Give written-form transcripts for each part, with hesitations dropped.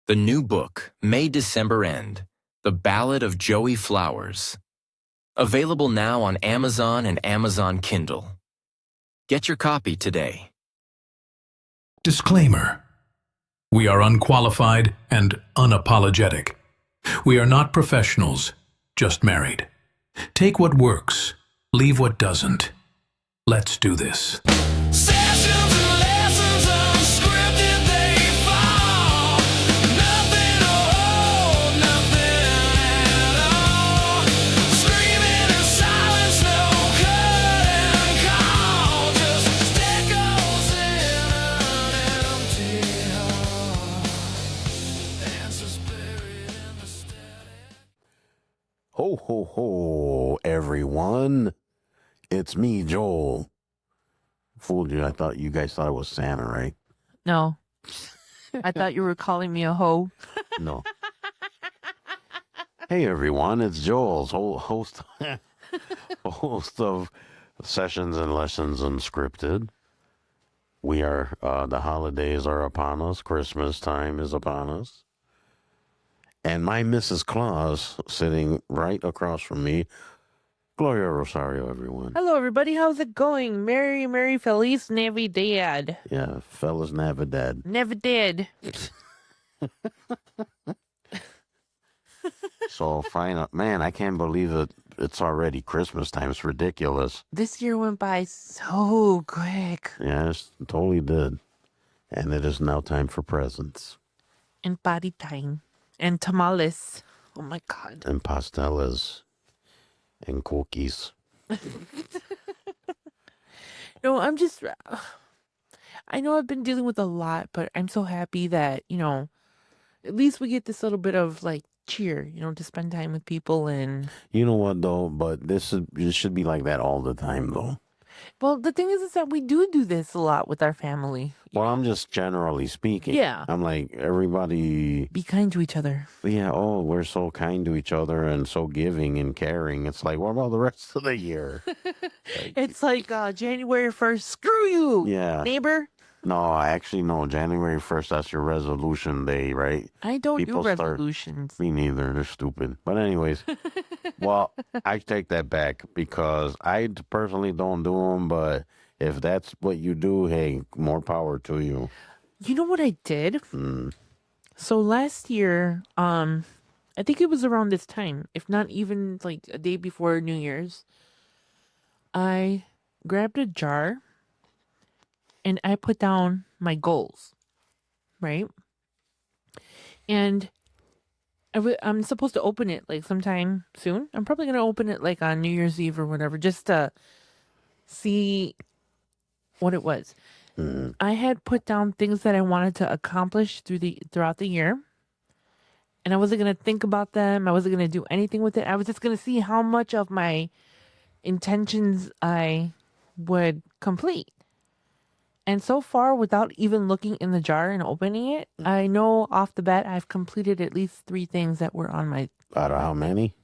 The new book, May-December End, The Ballad of Joey Flowers. Available now on Amazon and Amazon Kindle. Get your copy today. Disclaimer. We are unqualified and unapologetic. We are not professionals, just married. Take what works, leave what doesn't. Let's do this. Sessions and lessons unscripted, they fall. Nothing to hold, nothing at all. Screaming in silence, no curtain call. Just echoes in an empty hall. Answers buried in the static. Ho, ho, ho, everyone. It's me, Joel. Fooled you. I thought you guys thought it was Santa, right? No. I thought you were calling me a hoe. No. Hey, everyone. It's Joel's host of Sessions and Lessons Unscripted. We are, the holidays are upon us. Christmas time is upon us. And my Mrs. Claus sitting right across from me. Gloria Rosario, everyone. Hello, everybody. How's it going? Merry Feliz Navidad. Yeah, fellas Navidad. Never did. So fine, man, I can't believe it. It's already Christmas time. It's ridiculous. This year went by so quick. Yeah, it totally did. And it is now time for presents And party time. And tamales. Oh, my God. and pastelas and cookies. No, I'm just... I know I've been dealing with a lot, but I'm so happy that, at least we get this little bit of, cheer, to spend time with people and... You know what though? But it should be like that all the time though. Well, the thing is that we do this a lot with our family. Well, I'm just generally speaking. Yeah. I'm like everybody. Be kind to each other. Yeah. Oh, we're so kind to each other and so giving and caring. It's like, what about the rest of the year? It's like January 1st, screw you, Yeah. neighbor. No, actually, no. January 1st, that's your resolution day, right? I don't People do start- resolutions. Me neither. They're stupid. But anyways, well, I take that back because I personally don't do them. But if that's what you do, hey, more power to you. You know what I did? Mm. So last year, I think it was around this time, if not even like a day before New Year's, I grabbed a jar and I put down my goals, right? And I'm supposed to open it like sometime soon. I'm probably going to open it like on New Year's Eve or whatever, just to see what it was. Mm. I had put down things that I wanted to accomplish throughout the year. And I wasn't going to think about them. I wasn't going to do anything with it. I was just going to see how much of my intentions I would complete. And so far, without even looking in the jar and opening it, I know off the bat I've completed at least 3 things that were on my... Out of how many?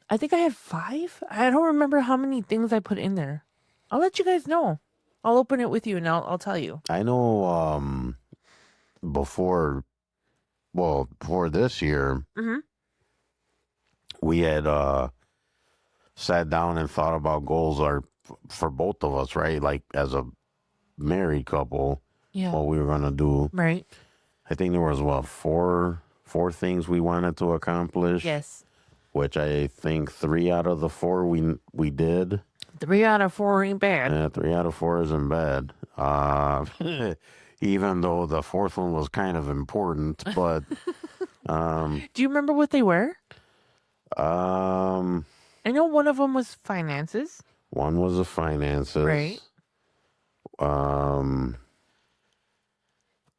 I think I had 5. I don't remember how many things I put in there. I'll let you guys know. I'll open it with you and I'll tell you. I know before this year, Mm-hmm. we had sat down and thought about goals for both of us, right? Like as a married couple, Yeah. what we were gonna do. Right. I think there was four things we wanted to accomplish. Yes. Which I think 3 out of the 4 we did. 3 out of 4 ain't bad. Yeah, 3 out of 4 isn't bad. Even though the 4th one was kind of important, but Do you remember what they were? I know one of them was finances. one was the finances. Right. Oh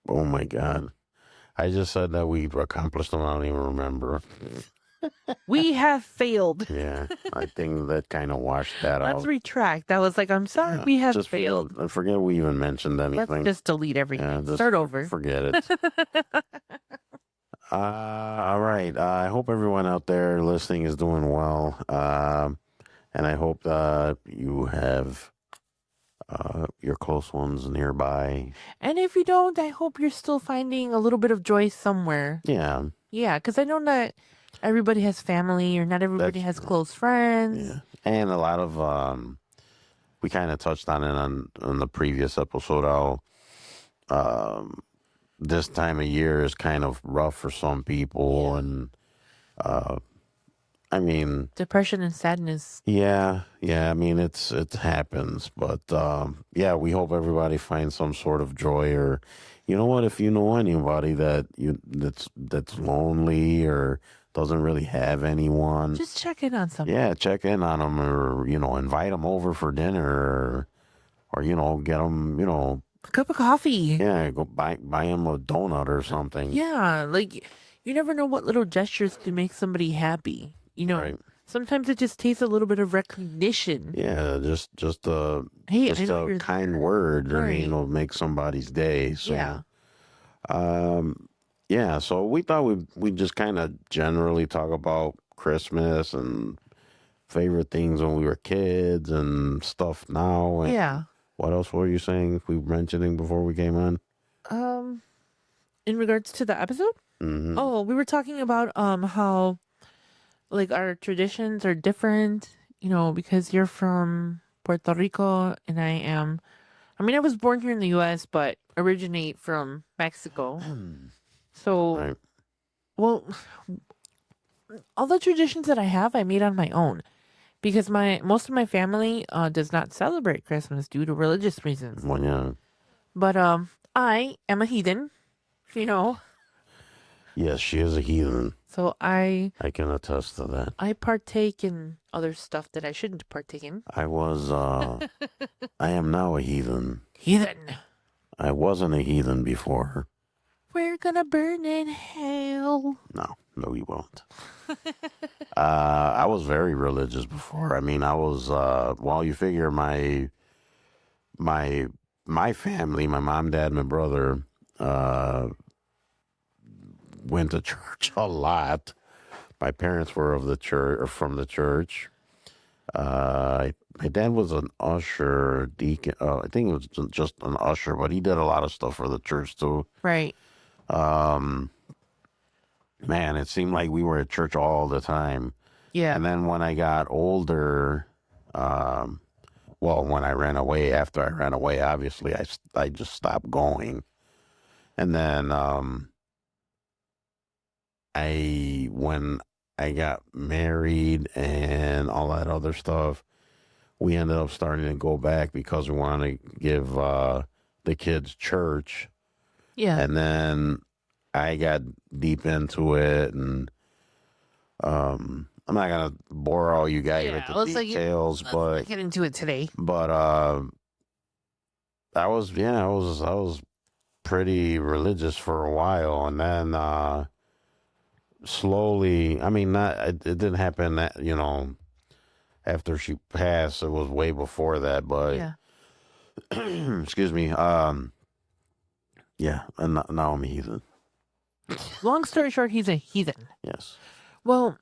my God. I just said that we accomplished them. I don't even remember. We have failed. Yeah, I think that kind of washed that out. Let's retract. That was like, I'm sorry, we have Just failed. I forget we even mentioned anything. Let's just delete everything. Yeah, just Start over. Forget it. All right. I hope everyone out there listening is doing well. And I hope that you have your close ones nearby. And if you don't, I hope you're still finding a little bit of joy somewhere. Yeah, Yeah, because I know not everybody has family or not everybody That's has close friends. yeah, and a lot of we kind of touched on it on the previous episode. How this time of year is kind of rough for some people, and I mean, Depression and sadness. yeah, I mean, it happens, but yeah, we hope everybody finds some sort of joy, or you know what, if you know anybody that's lonely or doesn't really have anyone, Just check in on somebody. yeah, check in on them, or invite them over for dinner, or get them, A cup of coffee. yeah, go buy them a donut or something. Yeah, like you never know what little gestures can make somebody happy. Right. Sometimes it just takes a little bit of recognition. Yeah, just a Hey, I just know a you're kind word, or Right. make somebody's day. So Yeah. yeah, so we thought we just kind of generally talk about Christmas and favorite things when we were kids and stuff now. And Yeah. what else were you saying? We were mentioning before we came on. In regards to the episode? Mm-hmm. Oh, we were talking about how like our traditions are different, because you're from Puerto Rico and I was born here in the US but originate from Mexico. So, Right. well, all the traditions that I have I made on my own because most of my family does not celebrate Christmas due to religious reasons. Well, yeah. But I am a heathen, you know. Yes, she is a heathen. So I can attest to that. partake in other stuff that I shouldn't partake in. I was I am now a heathen. Heathen. I wasn't a heathen before. We're gonna burn in hell. No, you won't. I was very religious before. I mean, I was. You figure my family, my mom, dad, my brother, went to church a lot. My parents were of the church, or from the church. My dad was an usher, deacon. I think it was just an usher, but he did a lot of stuff for the church too. Right. Man, it seemed like we were at church all the time. Yeah. And then when I got older, when I ran away, after I ran away, obviously I just stopped going. And then when I got married and all that other stuff, we ended up starting to go back because we wanted to give the kids church. Yeah. And then I got deep into it, and I'm not gonna bore all you guys with the details, but get into it today. but I was pretty religious for a while, and then slowly, I mean, it didn't happen that after she passed. It was way before that, but Yeah. excuse me. Yeah, and now I'm a heathen. Long story short, he's a heathen. Yes. Well,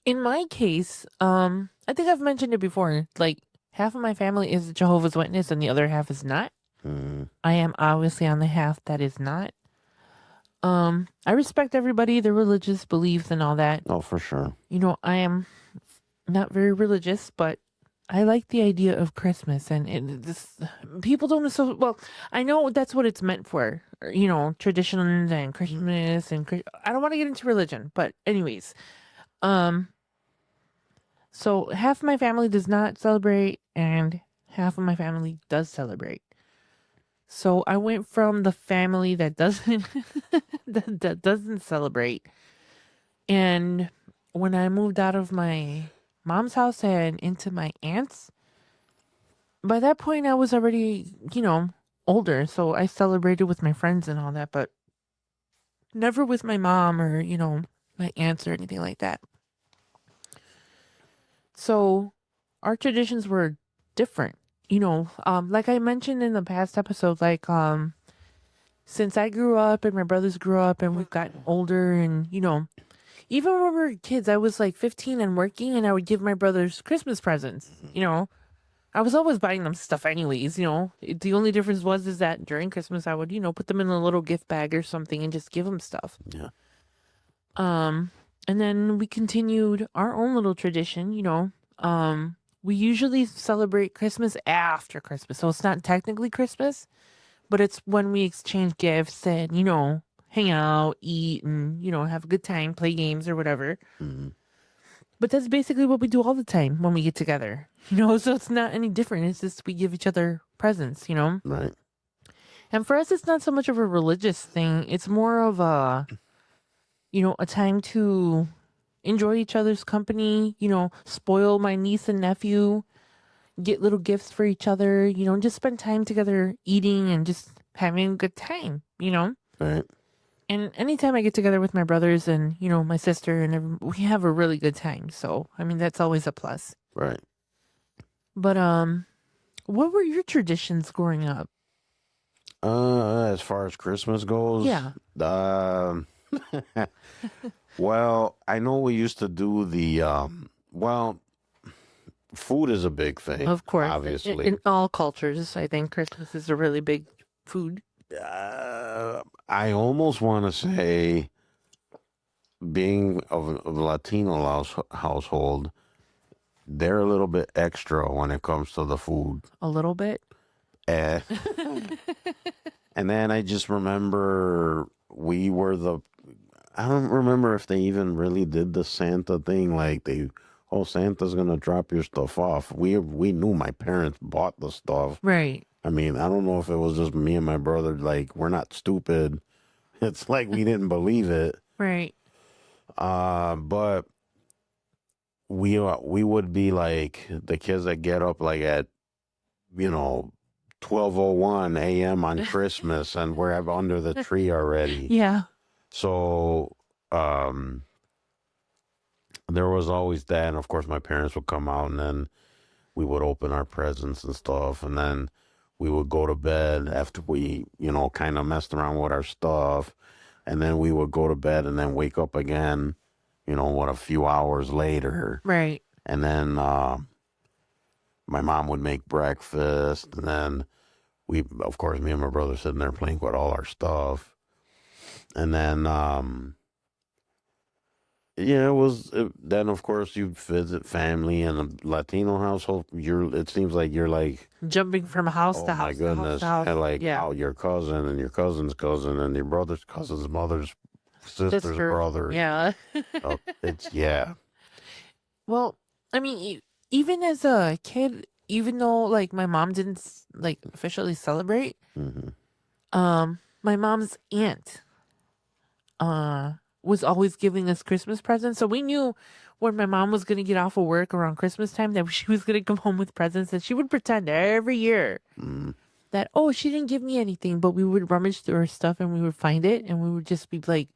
in my case, I think I've mentioned it before. Like half of my family is Jehovah's Witness and the other half is not. I am obviously on the half that is not. I respect everybody, their religious beliefs and all that. Oh, for sure. I am not very religious, but I like the idea of Christmas, and people don't well. I know that's what it's meant for, traditions and Christmas and I don't want to get into religion, but anyways, so half of my family does not celebrate, and half of my family does celebrate. So I went from the family that doesn't that doesn't celebrate, and when I moved out of my mom's house and into my aunt's, by that point I was already, older, so I celebrated with my friends and all that, but never with my mom or, my aunts or anything like that. So our traditions were different, like I mentioned in the past episode, like, since I grew up and my brothers grew up and we've gotten older and, even when we were kids, I was like 15 and working, and I would give my brothers Christmas presents, I was always buying them stuff anyways, The only difference is that during Christmas I would, put them in a little gift bag or something and just give them stuff. Yeah. And then we continued our own little tradition, we usually celebrate Christmas after Christmas. So it's not technically Christmas, but it's when we exchange gifts and, hang out, eat, and, have a good time, play games or whatever. Mm-hmm. But that's basically what we do all the time when we get together, so it's not any different. It's just we give each other presents, Right. And for us, it's not so much of a religious thing. It's more of a, a time to enjoy each other's company, spoil my niece and nephew, get little gifts for each other, just spend time together eating and just having a good time, Right. And anytime I get together with my brothers and, my sister and we have a really good time. So, I mean, that's always a plus. Right. But, what were your traditions growing up? As far as Christmas goes, Yeah. Well, I know we used to do well, food is a big thing, Of course. obviously. In all cultures, I think Christmas is a really big food. I almost want to say, being of a Latino household, they're a little bit extra when it comes to the food. A little bit. Eh. And then I just remember we were I don't remember if they even really did the Santa thing, like Santa's gonna drop your stuff off. We knew my parents bought the stuff. Right. I mean, I don't know if it was just me and my brother, like, we're not stupid. It's like we didn't believe it. Right. But we would be like the kids that get up like at 12:01 a.m. on Christmas, and we're under the tree already. Yeah. So there was always that, and of course my parents would come out, and then we would open our presents and stuff, and then we would go to bed after we, kind of messed around with our stuff, and then we would go to bed and then wake up again, a few hours later. Right. And then my mom would make breakfast, and then of course, me and my brother sitting there playing with all our stuff. And then, then of course you visit family in a Latino household. It seems like you're like Jumping from house to oh my house. goodness, To house. and like Yeah. your cousin and your cousin's cousin and your brother's cousin's mother's sister's Sister. brother. Yeah. It's yeah. Well, I mean, even as a kid, even though like my mom didn't like officially celebrate, Hmm. my mom's aunt was always giving us Christmas presents. So we knew when my mom was going to get off of work around Christmas time that she was going to come home with presents, and she would pretend every year that, oh, she didn't give me anything, but we would rummage through her stuff and we would find it and we would just be like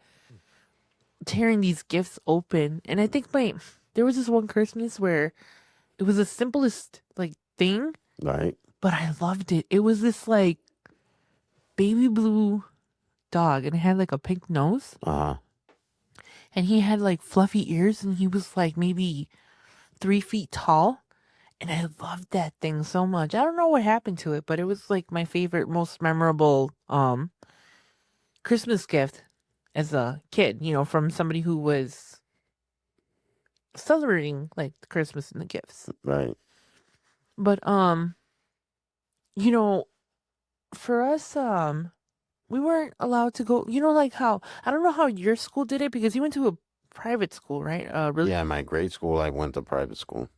tearing these gifts open. And I think there was this one Christmas where it was the simplest like thing, Right. but I loved it. It was this like baby blue dog and it had like a pink nose. And he had like fluffy ears and he was like maybe 3 feet tall. And I loved that thing so much. I don't know what happened to it, but it was like my favorite, most memorable Christmas gift as a kid, from somebody who was celebrating like the Christmas and the gifts. Right. But for us, we weren't allowed to go, like how I don't know how your school did it because you went to a private school, right? Really? Yeah, my grade school, I went to private school.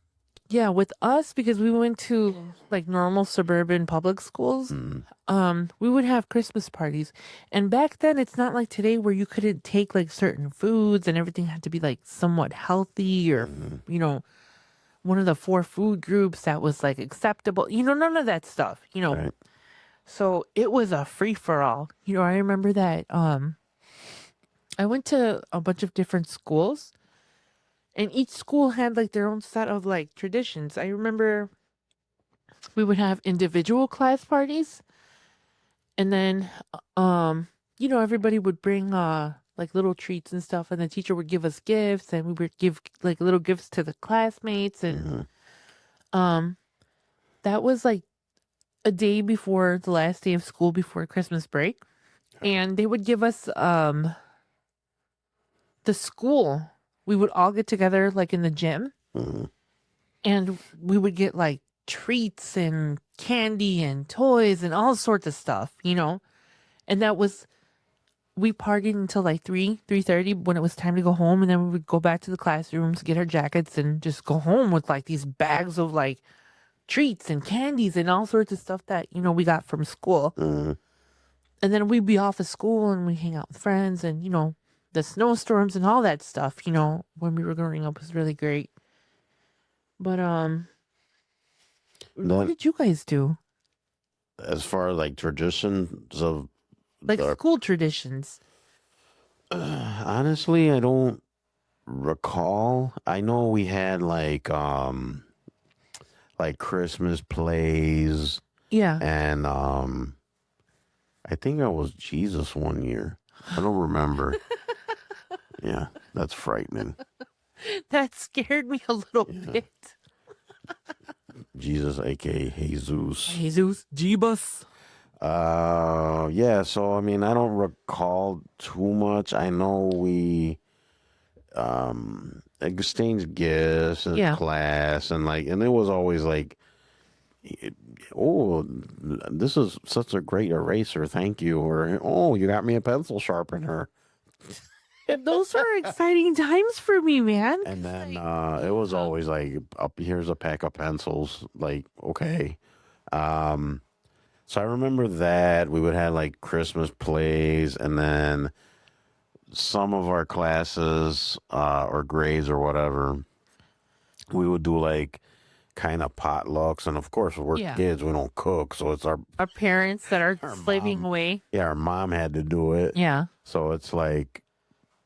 Yeah, with us because we went to like normal suburban public schools. We would have Christmas parties. And back then it's not like today where you couldn't take like certain foods and everything had to be like somewhat healthy or one of the 4 food groups that was like acceptable. None of that stuff, Right. So it was a free for all. I remember that I went to a bunch of different schools and each school had like their own set of like traditions. I remember we would have individual class parties and then everybody would bring like little treats and stuff and the teacher would give us gifts and we would give like little gifts to the classmates and that was like a day before the last day of school before Christmas break. And they would give us the school. We would all get together like in the gym Mhm. and we would get like treats and candy and toys and all sorts of stuff, you know. And that was we partied until like 3:30 when it was time to go home, and then we would go back to the classrooms, get our jackets, and just go home with like these bags of like treats and candies and all sorts of stuff that, you know, we got from school. Mhm. And then we'd be off of school and we hang out with friends, and, you know, the snowstorms and all that stuff, you know, when we were growing up was really great. But what Then, did you guys do? as far as like traditions of Like the, school traditions? honestly, I don't recall. I know we had like Christmas plays, Yeah. and I think I was Jesus one year. I don't remember. Yeah, that's frightening. That scared me a little bit. Jesus, aka Jesus. Jesus, Jeebus. Yeah, so I mean, I don't recall too much. I know we exchanged gifts in Yeah. class, and like, and it was always like, oh, this is such a great eraser, thank you, or oh, you got me a pencil sharpener. Those were exciting times for me, man. And then it was always like, up here's a pack of pencils. Like, okay. So I remember that we would have like Christmas plays, and then some of our classes or grades or whatever, we would do like kind of potlucks. And of course, we're Yeah. kids, we don't cook, so it's our Our parents that are Our slaving mom. away. yeah, our mom had to do it. Yeah. So it's like,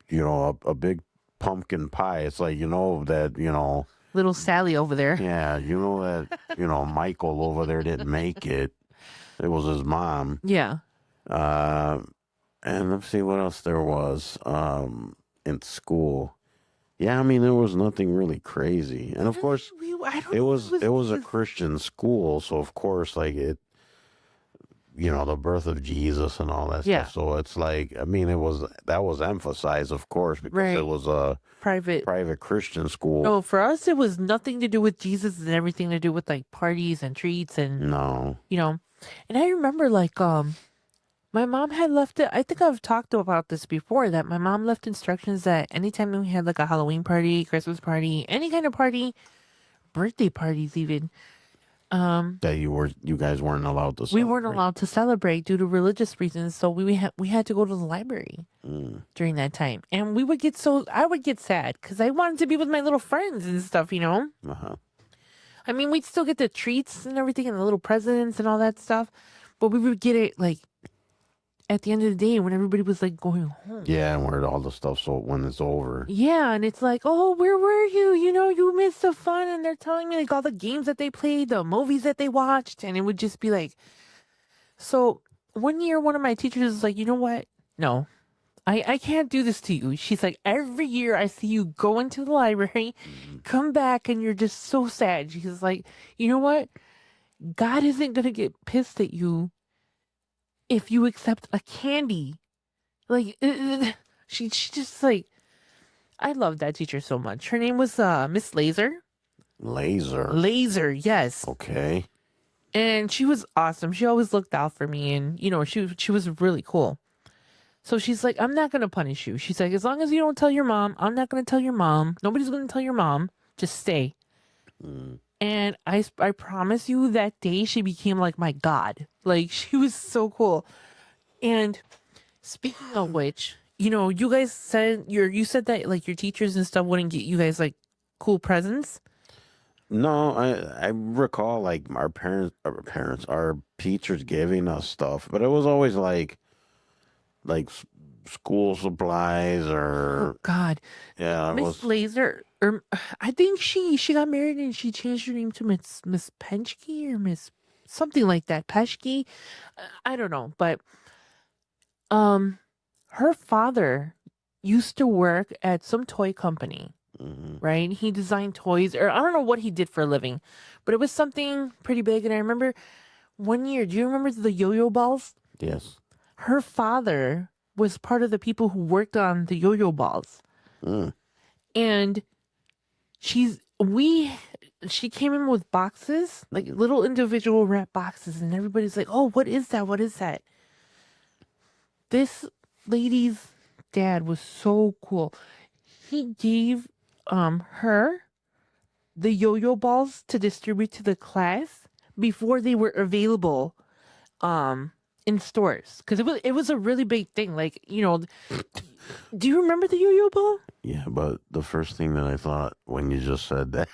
you know, a big pumpkin pie. It's like, you know, that, you know, Little Sally over there. yeah, you know that, you know, Michael over there didn't make it. It was his mom. Yeah. Uh, and let's see what else there was in school. Yeah, I mean, there was nothing really crazy. And of course, I don't it know, was a Christian school, so of course, like it, you know, the birth of Jesus and all that Yeah. stuff. So it's like, I mean, that was emphasized, of course, because Right. it was a private. private Christian school. No, for us, it was nothing to do with Jesus and everything to do with like parties and treats and, No. you know. And I remember like, my mom had left it. I think I've talked about this before that my mom left instructions that anytime we had like a Halloween party, Christmas party, any kind of party, birthday parties even, That you guys weren't allowed to we weren't celebrate. allowed to celebrate due to religious reasons. So we had to go to the library Mm. during that time, and I would get sad because I wanted to be with my little friends and stuff, you know. Uh-huh. I mean, we'd still get the treats and everything and the little presents and all that stuff, but we would get it like at the end of the day when everybody was like going home. Yeah, and where all the stuff, so when it's over. Yeah, and it's like, oh, where were you? You know, you missed the fun. And they're telling me like all the games that they played, the movies that they watched. And it would just be like, so one year, one of my teachers was like, you know what? No, I can't do this to you. She's like, every year I see you go into the library, come back, and you're just so sad. She's like, you know what? God isn't going to get pissed at you if you accept a candy. Like, she just like, I love that teacher so much. Her name was Miss Laser. Laser. Laser, yes. Okay. And she was awesome. She always looked out for me, and you know, she was really cool. So she's like, I'm not gonna punish you. She's like, as long as you don't tell your mom, I'm not gonna tell your mom. Nobody's gonna tell your mom. Just stay. Mm. And I promise you, that day she became like my god. Like she was so cool. And speaking of which, you know, you guys said you said that like your teachers and stuff wouldn't get you guys like cool presents. No, I recall like our teachers giving us stuff, but it was always like school supplies Oh or God, yeah, it Miss was Laser, or I think she got married and she changed her name to Miss Penchke or Miss something like that. Peshke, I don't know, but her father used to work at some toy company, right? He designed toys, or I don't know what he did for a living, but it was something pretty big. And I remember one year, do you remember the yo-yo balls? Yes. Her father was part of the people who worked on the yo-yo balls. And she came in with boxes, like little individual wrap boxes, and everybody's like, "Oh, what is that? What is that?" This lady's dad was so cool. He gave her the yo-yo balls to distribute to the class before they were available in stores, because it was a really big thing. Like, do you remember the yo-yo ball? Yeah, but the first thing that I thought when you just said that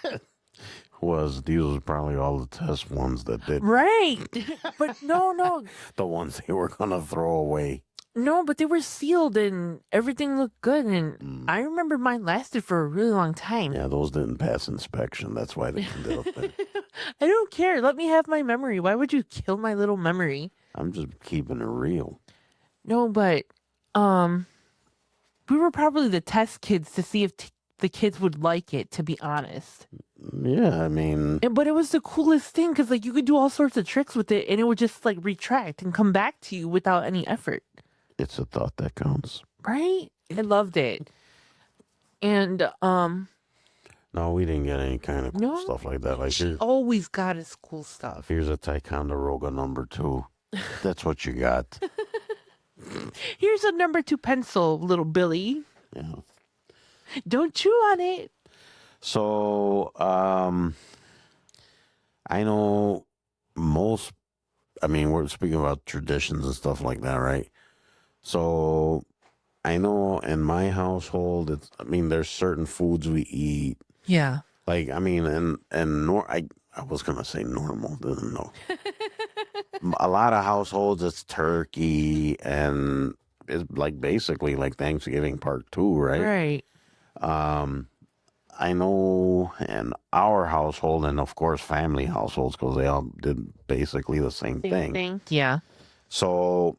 was these was probably all the test ones that did Right. But no, the ones they were gonna throw away. no, but they were sealed and everything looked good. And I remember mine lasted for a really long time. Yeah, those didn't pass inspection. That's why they ended up there. I don't care. Let me have my memory. Why would you kill my little memory? I'm just keeping it real. No, but we were probably the test kids to see if the kids would like it, to be honest. Yeah, I mean, But it was the coolest thing because, like, you could do all sorts of tricks with it and it would just, like, retract and come back to you without any effort. it's a thought that counts. Right? I loved it. And, No, we didn't get any kind of cool No? stuff like that. Like, she always got us cool stuff. here's a Ticonderoga number 2. That's what you got. Here's a number 2 pencil, little Billy. Yeah. Don't chew on it. So, I know most, I mean, we're speaking about traditions and stuff like that, right? So, I know in my household, there's certain foods we eat. Yeah. Like, I was going to say normal, didn't know. A lot of households, it's turkey and it's like basically like Thanksgiving part 2, right? Right. I know in our household and of course family households, because they all did basically the same thing. Yeah. So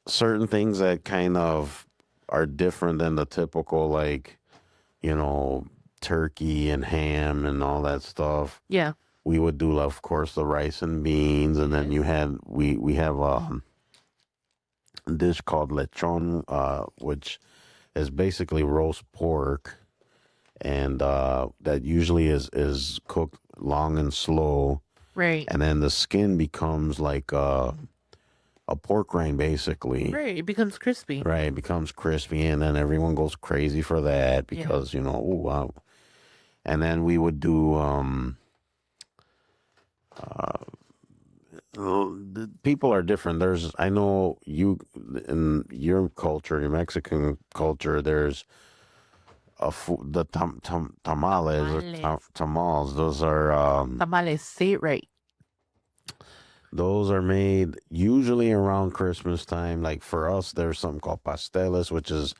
certain things that kind of are different than the typical, like, turkey and ham and all that stuff. Yeah. We would do, of course, the rice and beans, and then we have a dish called lechon, which is basically roast pork, and that usually is cooked long and slow, Right. and then the skin becomes like a pork rind, basically. Right. It becomes crispy. Right, it becomes crispy, and then everyone goes crazy for that because oh wow. And then we would do the people are different. I know you in your culture, your Mexican culture, there's the tamales or tamales. Those are Tamales. Say it right. those are made usually around Christmas time. Like for us, there's something called pasteles, which is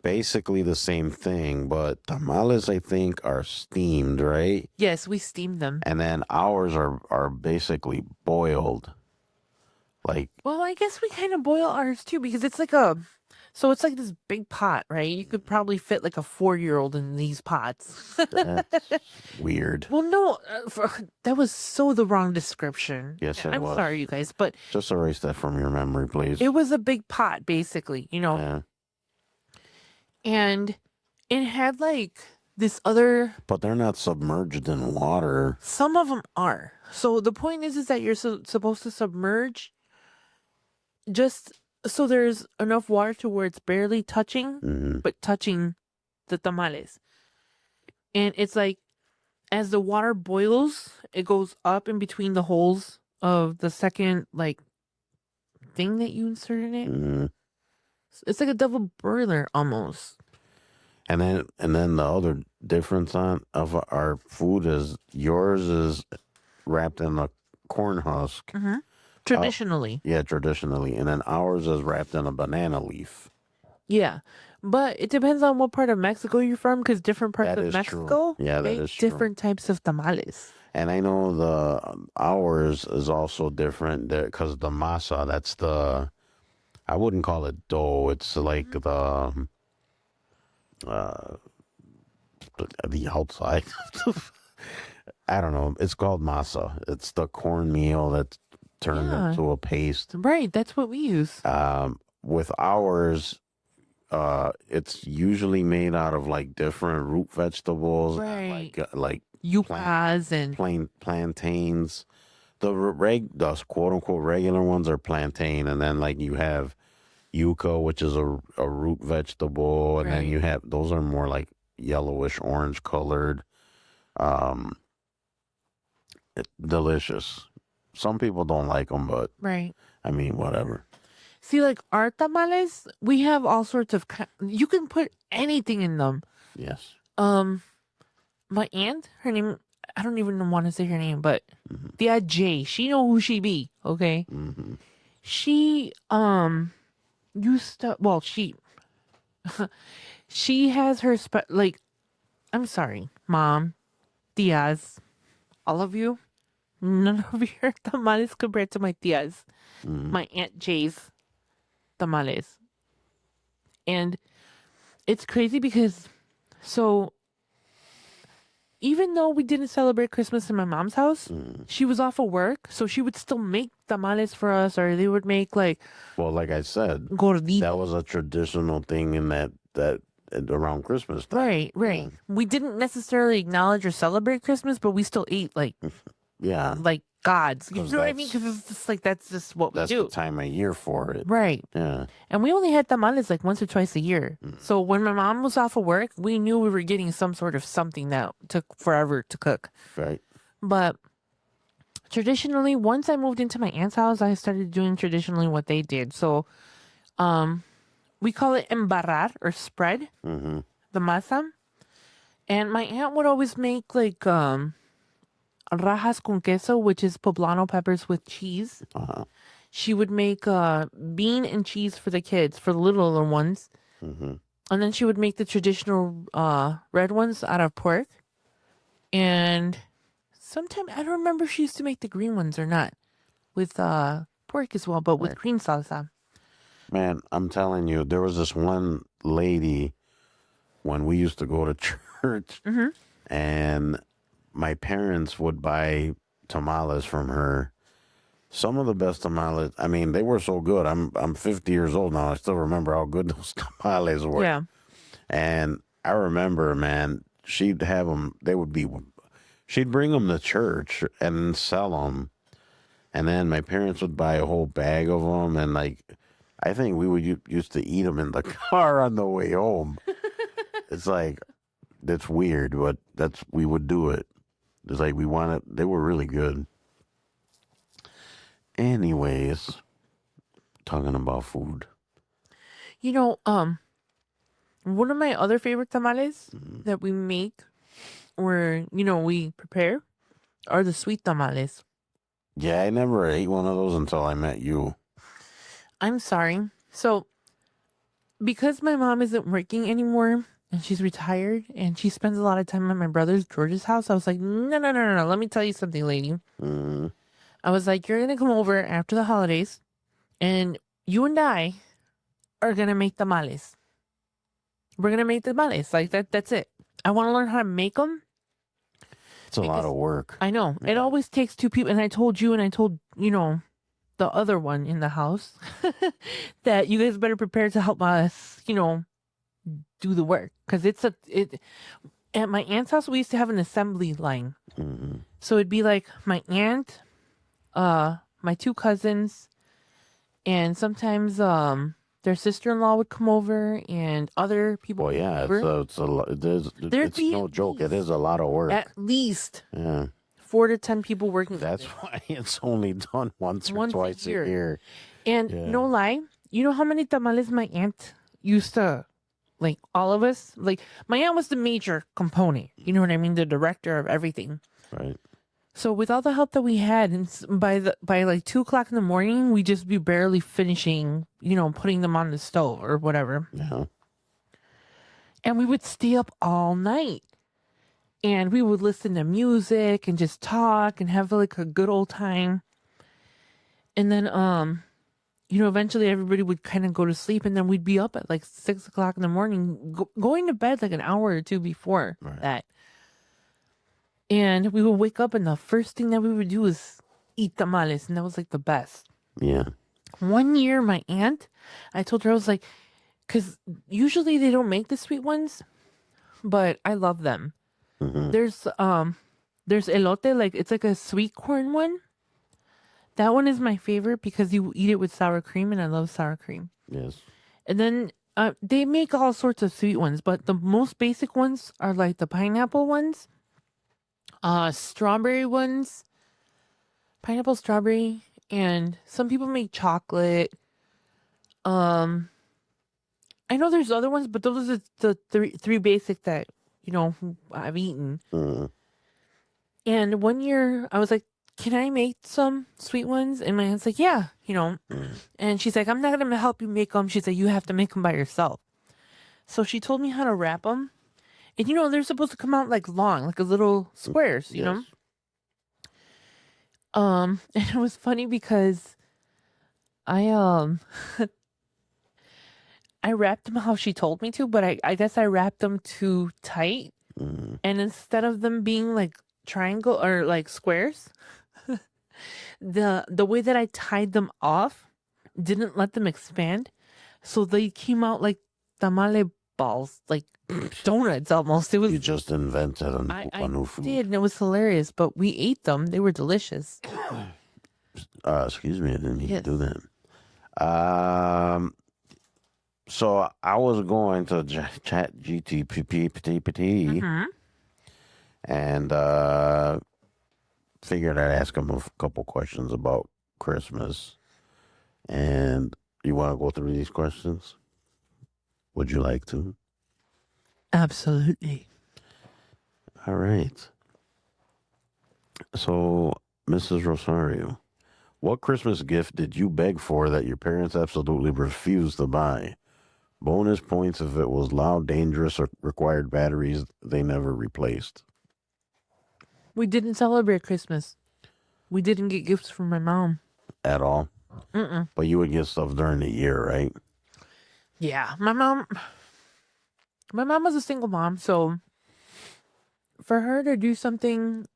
basically the same thing, but tamales, I think, are steamed, right? Yes, we steam them. And then ours are basically boiled. Like, Well, I guess we kind of boil ours too because it's like it's like this big pot, right? You could probably fit like a 4-year-old in these pots. that's weird. Well, no, that was so the wrong description. Yes, it I'm was. sorry, you guys, but Just erase that from your memory, please. it was a big pot, basically, Yeah. and it had like this other. But they're not submerged in water. Some of them are. So the point is that you're supposed to submerge just so there's enough water to where it's barely touching, but touching the tamales. And it's like as the water boils, it goes up in between the holes of the second like thing that you insert in it. It's like a double broiler almost. And then the other difference of our food is yours is wrapped in a corn husk. Traditionally. Yeah, traditionally. And then ours is wrapped in a banana leaf. Yeah. But it depends on what part of Mexico you're from, because different parts That of is Mexico true. Yeah, that make is true. different types of tamales. And I know ours is also different there because the masa, that's I wouldn't call it dough. It's like the the outside. I don't know. It's called masa. It's the cornmeal that's turned Yeah. into a paste. Right, that's what we use. With ours, it's usually made out of like different root vegetables, Right. like Yucas and plain plantains. The quote unquote regular ones are plantain, and then like you have yuca, which is a root vegetable, and then Right. you have those are more like yellowish orange colored. Um, delicious. Some people don't like them, but right. I mean, whatever. See, like our tamales, we have all sorts of. You can put anything in them. Yes. My aunt, her name, I don't even want to say her name, but Mm-hmm. Tia J, she know who she be. Okay, Mm-hmm. she used to. Well, she has her like. I'm sorry, mom, tias, all of you. None of your tamales compared to my tias, Mm-hmm. my aunt J's tamales, and it's crazy because so even though we didn't celebrate Christmas in my mom's house, she was off of work, so she would still make tamales for us, or they would make like Well, like I said, gordita. that was a traditional thing in that around Christmas time. Right, right. We didn't necessarily acknowledge or celebrate Christmas, but we still ate Yeah, like gods. You 'Cause know what I mean? Because it's just like that's just what we that's do. the time of year for it. Right. Yeah. And we only had tamales like once or twice a year. So when my mom was off of work, we knew we were getting some sort of something that took forever to cook. Right. But traditionally, once I moved into my aunt's house, I started doing traditionally what they did. So we call it embarrar or spread, Mm-hmm. the masa. And my aunt would always make like rajas con queso, which is poblano peppers with cheese. Uh-huh. She would make bean and cheese for the kids, for the littler ones. Mm-hmm. And then she would make the traditional red ones out of pork. And sometimes, I don't remember if she used to make the green ones or not, with pork as well, but with green salsa. Man, I'm telling you, there was this one lady when we used to go to church, and my parents would buy tamales from her. Some of the best tamales. I mean, they were so good. I'm 50 years old now. I still remember how good those tamales were. Yeah. And I remember, man, she'd have them. She'd bring them to church and sell them. And then my parents would buy a whole bag of them, and like, I think we would used to eat them in the car on the way home. It's like, that's weird, but we would do it. It's like they were really good. Anyways, talking about food. You know, one of my other favorite tamales that we make or, we prepare are the sweet tamales. Yeah, I never ate one of those until I met you. I'm sorry. So, because my mom isn't working anymore and she's retired and she spends a lot of time at my brother's George's house, I was like, no. Let me tell you something, lady. Mm-hmm. I was like, you're going to come over after the holidays and you and I are going to make tamales. We're going to make tamales. Like that's it. I want to learn how to make them. It's a lot of work. I know. It always takes two people. And I told you and I told, the other one in the house that you guys better prepare to help us, do the work. Because at my aunt's house, we used to have an assembly line. Mm-hmm. So it'd be like my aunt, my two cousins, and sometimes their sister-in-law would come over and other people. Well, yeah, it's a lot. It's no joke. It is a lot of work. At least Yeah. 4 to 10 people working. That's why it's only done once or twice a year. And no lie, you know how many tamales my aunt used to, like, all of us? Like, my aunt was the major component. You know what I mean? The director of everything. Right. So with all the help that we had, and by like 2:00 in the morning, we just be barely finishing, putting them on the stove or whatever. Yeah. And we would stay up all night. And we would listen to music and just talk and have like a good old time. And then eventually everybody would kind of go to sleep, and then we'd be up at like 6 o'clock in the morning, going to bed like an hour or two before that. And we would wake up, and the first thing that we would do is eat tamales, and that was like the best. Yeah. One year, my aunt, I told her, I was like, because usually they don't make the sweet ones, but I love them. There's elote, like it's like a sweet corn one. That one is my favorite because you eat it with sour cream, and I love sour cream. Yes. And then they make all sorts of sweet ones, but the most basic ones are like the pineapple ones, strawberry ones, pineapple, strawberry, and some people make chocolate. I know there's other ones, but those are the three basic that I've eaten. And one year I was like, "Can I make some sweet ones?" And my aunt's like, "Yeah, And she's like, "I'm not gonna help you make them." She's like, "You have to make them by yourself." So she told me how to wrap them, and they're supposed to come out like long, like a little squares, Yes. And it was funny because I I wrapped them how she told me to, but I guess I wrapped them too tight, and instead of them being like triangle or like squares, the way that I tied them off didn't let them expand, so they came out like tamale balls, like donuts almost. It was You just invented I a new food. did, and it was hilarious. But we ate them; they were delicious. Excuse me, I didn't mean Yes. to do that. So I was going to chat GTPT and figured I'd ask him a couple questions about Christmas. And you want to go through these questions? Would you like to? Absolutely. All right. So, Mrs. Rosario, what Christmas gift did you beg for that your parents absolutely refused to buy? Bonus points if it was loud, dangerous, or required batteries they never replaced. We didn't celebrate Christmas. We didn't get gifts from my mom. At all? Mm-mm. But you would get stuff during the year, right? Yeah, my mom was a single mom, so for her to do something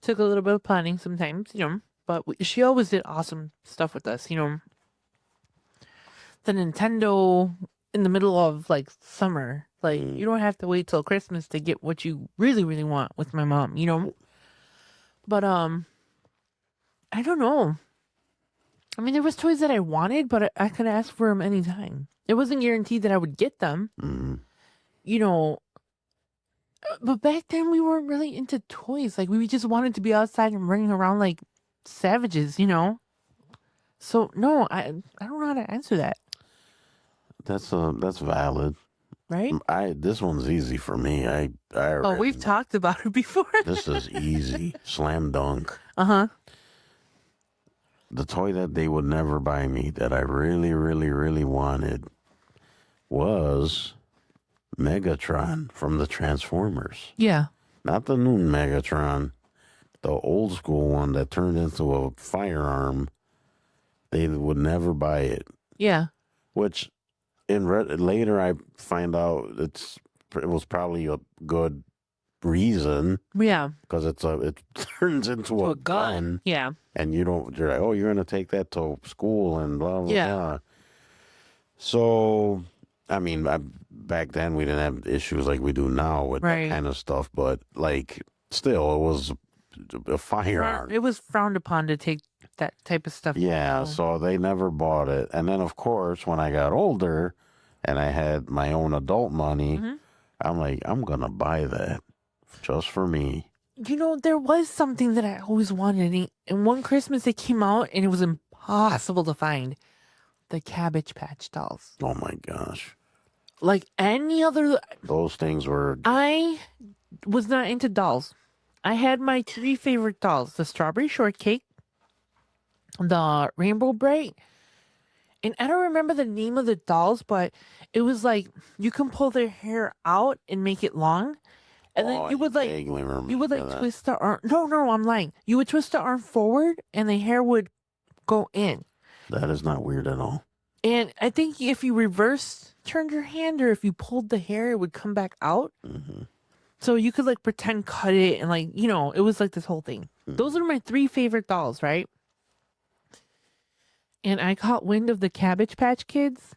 took a little bit of planning sometimes, but she always did awesome stuff with us, The Nintendo in the middle of like summer, like you don't have to wait till Christmas to get what you really, really want with my mom, But I don't know. I mean, there was toys that I wanted, but I could ask for them anytime. It wasn't guaranteed that I would get them, But back then, we weren't really into toys. Like we just wanted to be outside and running around like savages, So no, I don't know how to answer that. That's valid. Right? This one's easy for me. Oh, we've talked about it before. This is easy. Slam dunk. Uh-huh. The toy that they would never buy me that I really, really, really wanted was Megatron from the Transformers. Yeah. Not the new Megatron, the old school one that turned into a firearm. They would never buy it. Yeah. Which, later I find out it was probably a good reason. Yeah. Because it turns into a gun. Yeah. And you're like, oh, you're going to take that to school and blah, blah, Yeah. blah. So, I mean, back then we didn't have issues like we do now with that kind of stuff. But, like, still, it was a firearm. It was frowned upon to take that type of stuff. Yeah, so they never bought it. And then, of course, when I got older and I had my own adult money, I'm like, I'm going to buy that just for me. There was something that I always wanted. And one Christmas it came out and it was impossible to find. The Cabbage Patch Dolls. Oh, my gosh. Like any other... Those things were... I was not into dolls. I had my 3 favorite dolls. The Strawberry Shortcake, the Rainbow Bright, and I don't remember the name of the dolls, but it was like you can pull their hair out and make it long. And then you would twist the arm. No, I'm lying. You would twist the arm forward and the hair would go in. That is not weird at all. And I think if you reverse turned your hand or if you pulled the hair, it would come back out. Mm-hmm. So you could like pretend cut it and like, you know, it was like this whole thing. Those are my 3 favorite dolls, right? And I caught wind of the Cabbage Patch Kids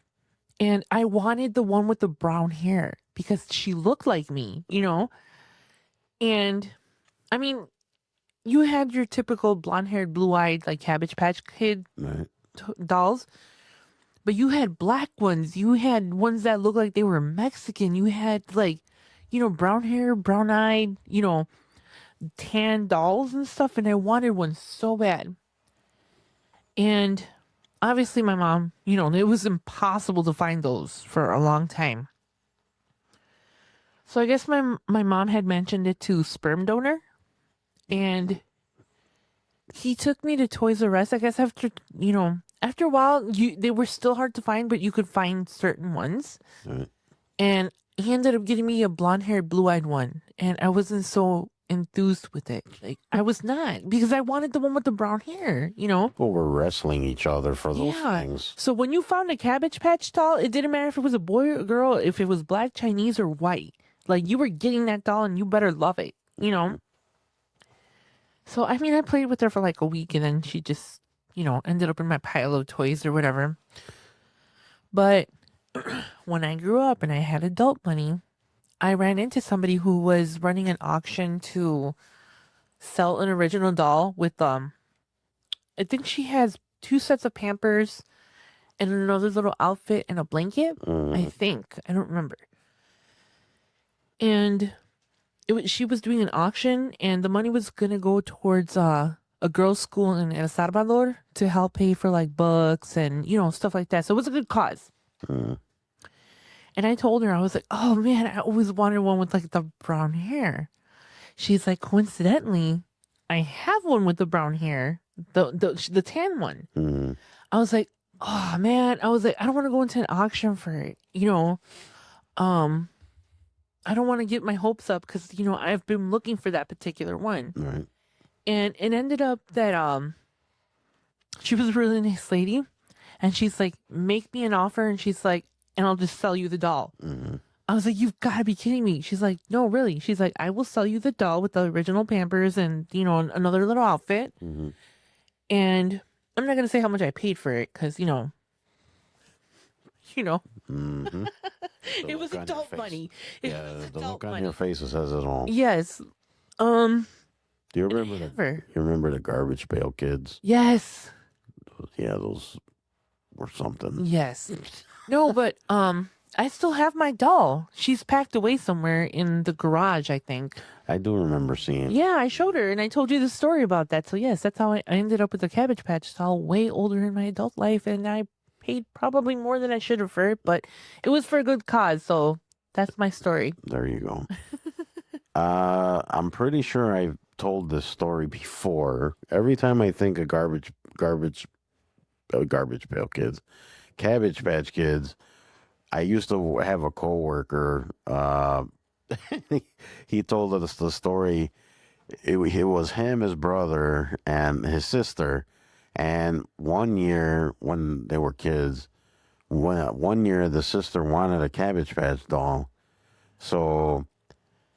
and I wanted the one with the brown hair because she looked like me, you know? And I mean, you had your typical blonde-haired, blue-eyed like Cabbage Patch Kid Right. dolls, but you had black ones. You had ones that looked like they were Mexican. You had like, you know, brown hair, brown-eyed, you know, tan dolls and stuff, and I wanted one so bad. And obviously my mom, you know, it was impossible to find those for a long time. So I guess my mom had mentioned it to sperm donor, and he took me to Toys R Us. I guess after, you know, after a while, they were still hard to find, but you could find certain ones. Right. And he ended up getting me a blonde-haired, blue-eyed one, and I wasn't so enthused with it. Like I was not, because I wanted the one with the brown hair, you know? People were wrestling each other for those things. So when you found a Cabbage Patch doll, it didn't matter if it was a boy or a girl, if it was black, Chinese, or white. Like you were getting that doll and you better love it, you know? So, I mean, I played with her for like a week and then she just, you know, ended up in my pile of toys or whatever. But when I grew up and I had adult money, I ran into somebody who was running an auction to sell an original doll with, I think she has 2 sets of Pampers and another little outfit and a blanket. I think. I don't remember. And she was doing an auction and the money was going to go towards a girls' school in El Salvador to help pay for like books and, you know, stuff like that. So it was a good cause. And I told her, I was like, oh man, I always wanted one with like the brown hair. She's like, coincidentally, I have one with the brown hair, the tan one. I was like, oh man, I was like, I don't want to go into an auction for it, you know. I don't want to get my hopes up because, you know, I've been looking for that particular one. Right. And it ended up that she was a really nice lady and she's like, make me an offer, and she's like, and I'll just sell you the doll. I was like, you've got to be kidding me. She's like, no, really. She's like, I will sell you the doll with the original Pampers and, you know, another little outfit. And I'm not going to say how much I paid for it because, you know, it was adult money. It was The adult look on money. your face says it all. Yes. Do you remember Never. You remember the Garbage Pail Kids? Yes. Yeah, those were something. Yes. No, but I still have my doll. She's packed away somewhere in the garage, I think. I do remember seeing. Yeah, I showed her and I told you the story about that. So yes, that's how I ended up with the Cabbage Patch doll way older in my adult life, and I paid probably more than I should have for it, but it was for a good cause, so that's my story. There you go. I'm pretty sure I've told this story before. Every time I think of Garbage Pail Kids, Cabbage Patch Kids, I used to have a coworker. He told us the story. It was him, his brother, and his sister. And one year when they were kids, one year the sister wanted a Cabbage Patch doll. So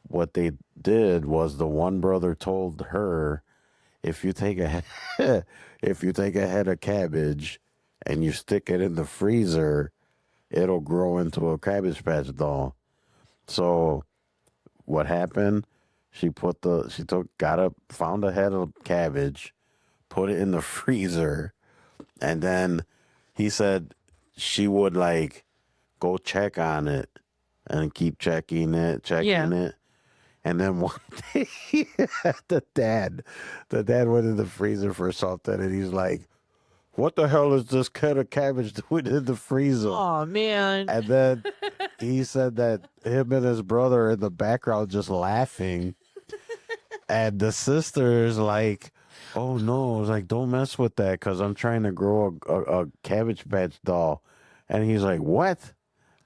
what they did was the one brother told her, if you take a head of cabbage and you stick it in the freezer, it'll grow into a Cabbage Patch doll. So what happened? Found a head of cabbage, put it in the freezer, and then he said she would like go check on it and keep checking it. And then one day the dad went in the freezer for something, and he's like, what the hell is this can of cabbage doing in the freezer? Oh man. And then he said that him and his brother in the background just laughing. And the sister's like, oh no, it's like, don't mess with that because I'm trying to grow a Cabbage Patch doll. And he's like, what?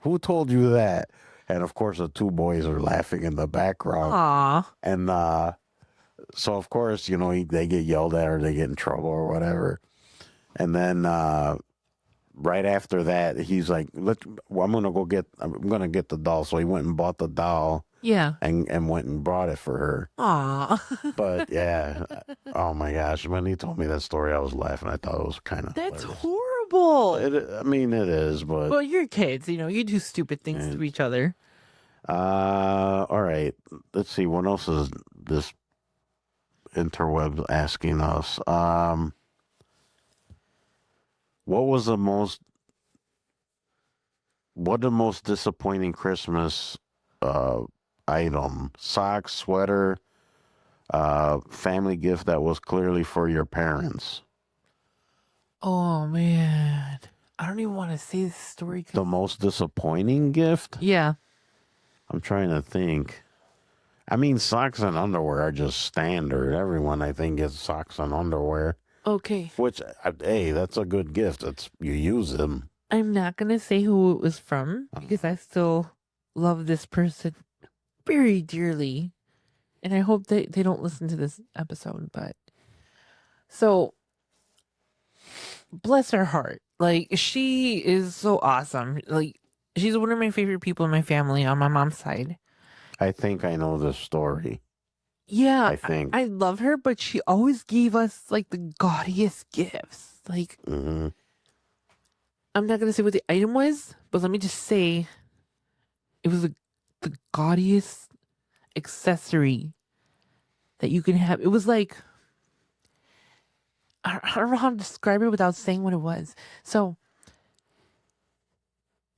Who told you that? And of course, the 2 boys are laughing in the background. Aw. And so, of course, you know, they get yelled at or they get in trouble or whatever. And then right after that, he's like, I'm gonna get the doll. So he went and bought the doll Yeah. and went and brought it for her. Aw. But yeah, oh my gosh, when he told me that story, I was laughing. I thought it was kind of That's hilarious. horrible. I mean, it is, but Well, you're kids, you do stupid things to each other. all right. Let's see what else is this interwebs asking us. What was the most disappointing Christmas item? Socks, sweater, family gift that was clearly for your parents. Oh man, I don't even want to say this story. The most disappointing gift? Yeah. I'm trying to think. I mean, socks and underwear are just standard. Everyone, I think, gets socks and underwear. Okay. Which, hey, that's a good gift. You use them. I'm not gonna say who it was from because I still love this person very dearly, and I hope they don't listen to this episode. But so bless her heart. Like, she is so awesome. Like, she's one of my favorite people in my family on my mom's side. I think I know this story. Yeah, I think. I love her, but she always gave us like the gaudiest gifts. Like, Mm-hmm. I'm not gonna say what the item was, but let me just say it was the gaudiest accessory that you can have. It was like, I don't know how to describe it without saying what it was. So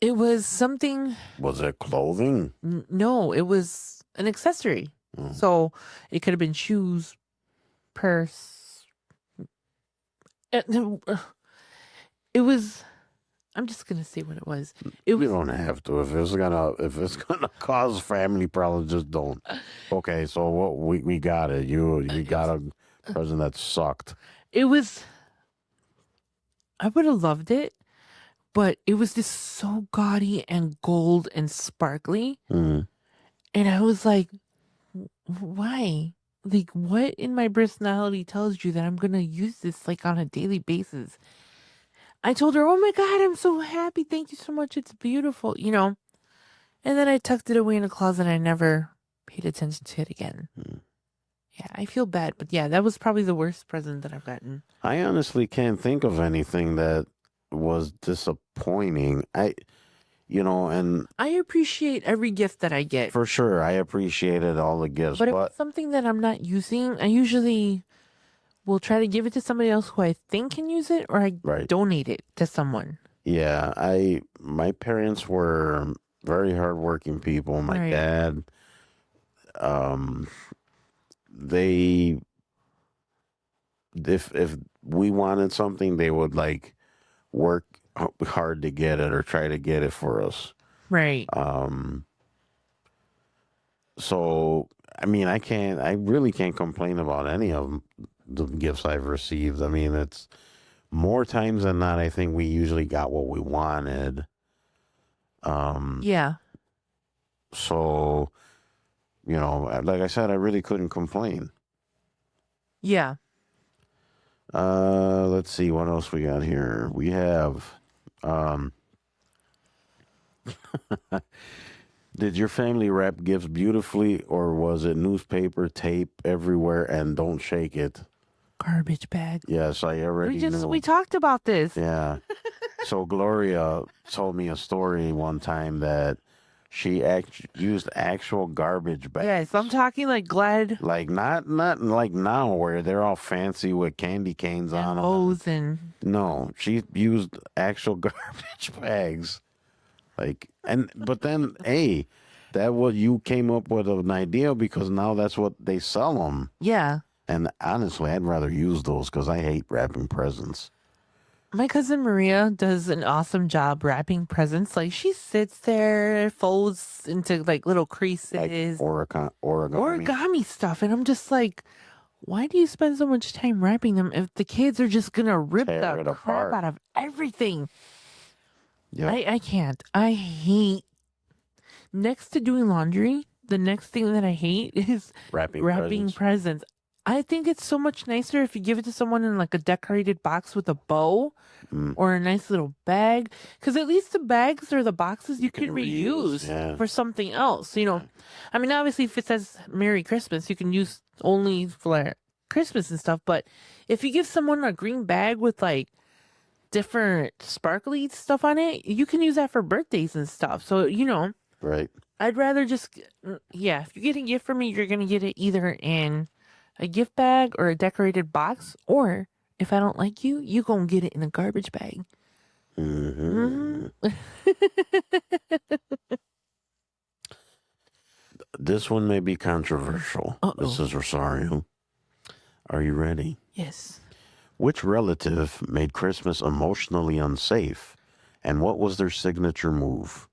it was something. Was it clothing? No, it was an accessory. Mm. So it could have been shoes, purse. It was. I'm just gonna say what it was. You don't have to. If it's gonna cause family problems, just don't. Okay, so what we got it. You got a present that sucked. It was. I would have loved it, but it was just so gaudy and gold and sparkly, Mm. and I was like, why? Like, what in my personality tells you that I'm gonna use this like on a daily basis? I told her, "Oh my God, I'm so happy! Thank you so much. It's beautiful," And then I tucked it away in a closet. And I never paid attention to it again. Mm. Yeah, I feel bad, but yeah, that was probably the worst present that I've gotten. I honestly can't think of anything that was disappointing. And I appreciate every gift that I get, for sure, I appreciated all the gifts, but if it's something that I'm not using, I usually will try to give it to somebody else who I think can use it, or I Right. donate it to someone. yeah, my parents were very hardworking people. My Right. dad, they if we wanted something, they would like work hard to get it or try to get it for us. Right. So I mean, I really can't complain about any of the gifts I've received. I mean, it's more times than not, I think we usually got what we wanted. Yeah. So, like I said, I really couldn't complain. Yeah. Let's see what else we got here. We have, did your family wrap gifts beautifully, or was it newspaper, tape everywhere, and don't shake it? Garbage bag. Yes, I already knew. We talked about this. Yeah. So Gloria told me a story one time that she used actual garbage bags. Yes, I'm talking like Glad Like not like now where they're all fancy with candy canes on them. hose and No, she used actual garbage bags. But then, hey, that was you came up with an idea because now that's what they sell them. yeah. And honestly, I'd rather use those because I hate wrapping presents. My cousin Maria does an awesome job wrapping presents. Like, she sits there, folds into like little creases, Like origami. origami stuff, and I'm just like, why do you spend so much time wrapping them if the kids are just gonna rip Tear the it crap apart. out of everything? Yeah. I can't. I hate, next to doing laundry, the next thing that I hate is Wrapping wrapping presents. presents. I think it's so much nicer if you give it to someone in like a decorated box with a bow or a nice little bag. Because at least the bags or the boxes you can reuse yeah. for something else. I mean, obviously, if it says Merry Christmas, you can use only for Christmas and stuff. But if you give someone a green bag with like different sparkly stuff on it, you can use that for birthdays and stuff. So, Right. I'd rather just, yeah, if you get a gift from me, you're going to get it either in a gift bag or a decorated box, or if I don't like you, you going to get it in a garbage bag. Mm-hmm. This one may be controversial. This is Rosario. Are you ready? Yes. Which relative made Christmas emotionally unsafe, and what was their signature move?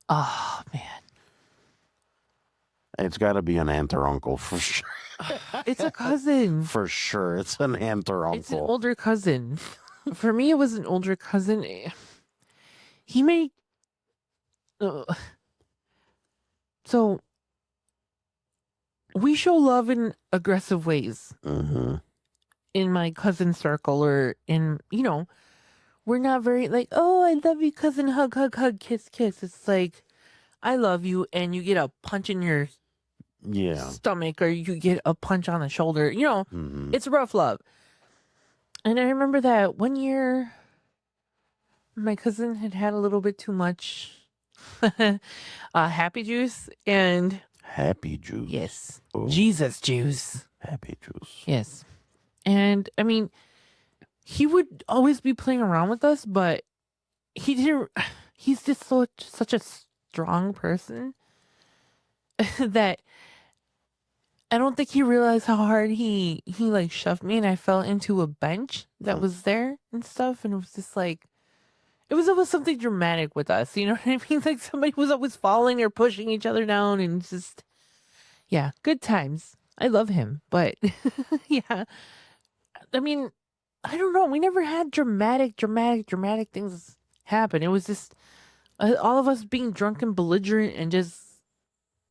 Oh, man. It's got to be an aunt or uncle for sure. It's a cousin. For sure, it's an aunt or It's an uncle. older cousin. For me, it was an older cousin. He made. So, we show love in aggressive ways Mm-hmm. in my cousin circle, or we're not very like, oh, I love you, cousin, hug, hug, hug, kiss, kiss. It's like, I love you, and you get a punch in your Yeah. stomach, or you get a punch on the shoulder. Mm-hmm. It's rough love. And I remember that one year, my cousin had a little bit too much happy juice, and Happy juice. yes, Oh. Jesus juice. Happy juice. Yes. And I mean, he would always be playing around with us, but he's just such a strong person that I don't think he realized how hard he like shoved me, and I fell into a bench that was there and stuff, and it was just like, it was always something dramatic with us, you know what I mean? Like somebody was always falling or pushing each other down, and it's just, yeah, good times. I love him, but yeah, I mean, I don't know. We never had dramatic things happen. It was just all of us being drunk and belligerent and just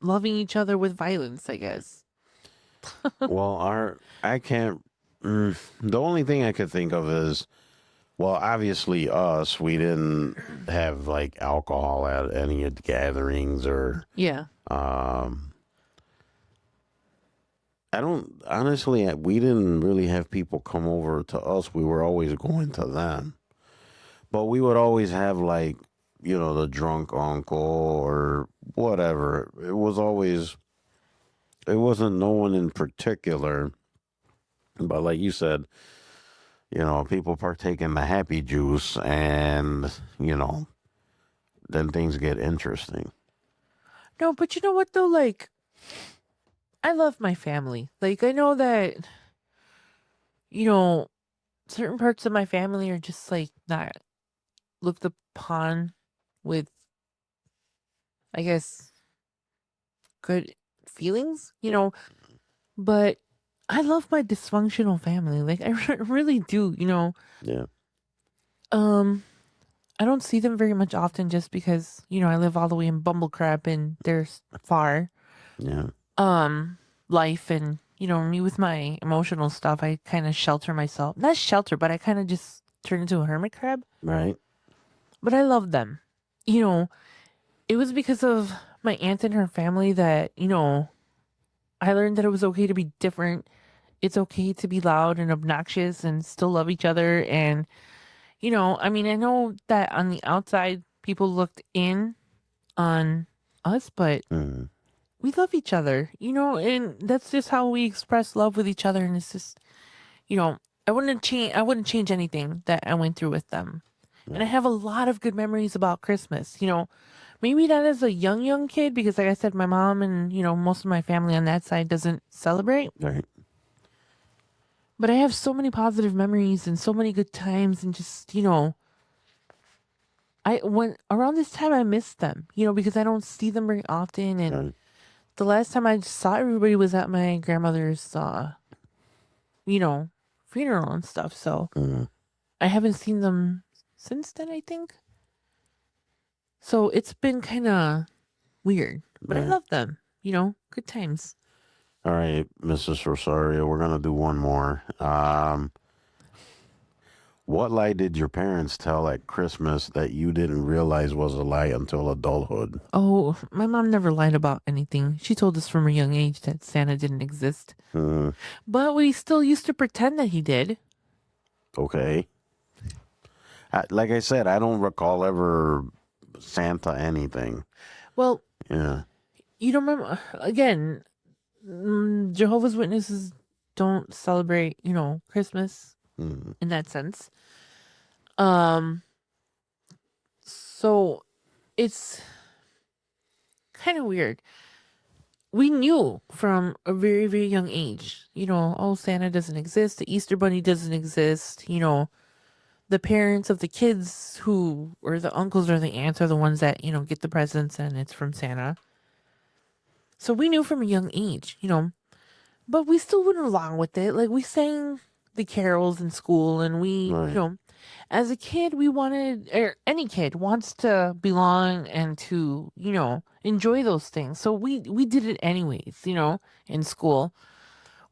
loving each other with violence, I guess. Well, I can't. The only thing I could think of is, well, obviously us. We didn't have like alcohol at any of the gatherings, or Yeah. I don't honestly. We didn't really have people come over to us. We were always going to them, but we would always have like, the drunk uncle or whatever. It was always. It wasn't no one in particular, but like you said, people partake in the happy juice, and then things get interesting. No, but you know what though? Like, I love my family. Like, I know that, certain parts of my family are just like not looked upon with, I guess, good feelings, but I love my dysfunctional family. Like, I really do, Yeah. I don't see them very much often just because, I live all the way in Bumblecrap and they're far. Yeah. Life and, me with my emotional stuff, I kind of shelter myself. Not shelter, but I kind of just turn into a hermit crab. Right. But I love them. It was because of my aunt and her family that, I learned that it was okay to be different. It's okay to be loud and obnoxious and still love each other. And, I mean, I know that on the outside, people looked in on us, but Mhm. we love each other, and that's just how we express love with each other. And it's just, I wouldn't change anything that I went through with them. And I have a lot of good memories about Christmas, maybe not as a young kid, because like I said, my mom and, most of my family on that side doesn't celebrate. Right. But I have so many positive memories and so many good times, and just, when around this time I miss them, because I don't see them very often. And Right. the last time I saw everybody was at my grandmother's, funeral and stuff. So Mhm. I haven't seen them since then, I think. So it's been kind of weird, but I Right. love them, good times. All right, Mrs. Rosario, we're gonna do one more. What lie did your parents tell at Christmas that you didn't realize was a lie until adulthood? Oh, my mom never lied about anything. She told us from a young age that Santa didn't exist. Hmm. But we still used to pretend that he did. Okay. Like I said, I don't recall ever Santa anything. Well, Yeah. you don't remember, again, Jehovah's Witnesses don't celebrate, Christmas Mm. in that sense. Um, so it's kind of weird. We knew from a very, very young age, oh, Santa doesn't exist, the Easter Bunny doesn't exist, the parents of the kids who, or the uncles or the aunts are the ones that, get the presents and it's from Santa. So we knew from a young age, but we still went along with it. Like we sang the carols in school and we, Right. as a kid, we wanted, or any kid wants to belong and to, enjoy those things. So we did it anyways, in school.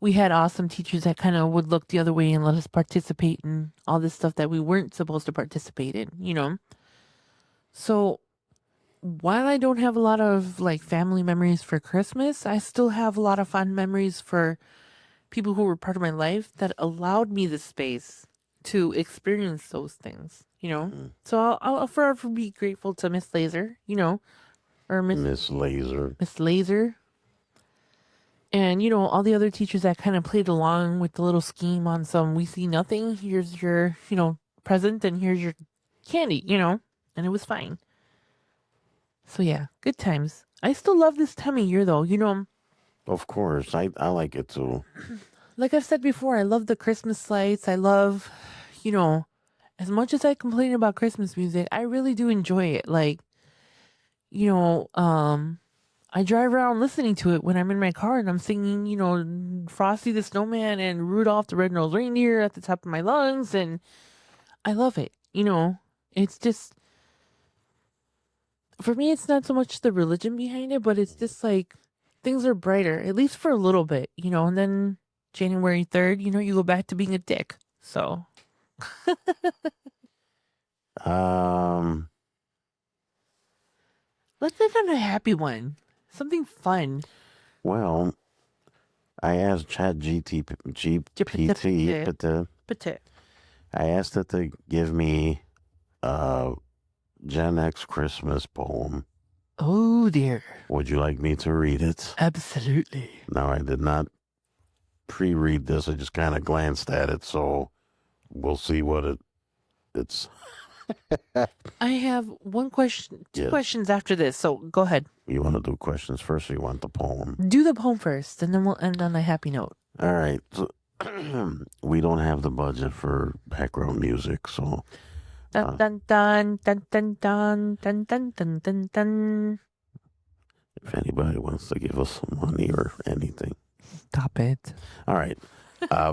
We had awesome teachers that kind of would look the other way and let us participate in all this stuff that we weren't supposed to participate in. So while I don't have a lot of like family memories for Christmas, I still have a lot of fond memories for people who were part of my life that allowed me the space to experience those things. Mm. So I'll forever be grateful to Miss Laser, or Miss Laser. Miss Laser, and all the other teachers that kind of played along with the little scheme on some we see nothing. Here's your present, and here's your candy, and it was fine. So yeah, good times. I still love this time of year though. Of course, I like it too. Like I've said before, I love the Christmas lights. I love, as much as I complain about Christmas music, I really do enjoy it. Like, I drive around listening to it when I'm in my car and I'm singing, Frosty the Snowman and Rudolph the Red-Nosed Reindeer at the top of my lungs, and I love it. It's just, for me, it's not so much the religion behind it, but it's just like things are brighter, at least for a little bit, and then January 3rd, you go back to being a dick. So, Um. let's end on a happy one. Something fun. Well, I asked GPT, I asked it to give me a Gen X Christmas poem. Oh dear. Would you like me to read it? Absolutely. No, I did not pre-read this. I just kind of glanced at it, so we'll see what it's. I have one question, two Yes. questions after this. So go ahead. You want to do questions first, or you want the poem? Do the poem first, and then we'll end on a happy note. All right. So, we don't have the budget for background music, so Dun dun dun dun dun dun dun dun dun dun dun. if anybody wants to give us some money or anything. Stop it. All right.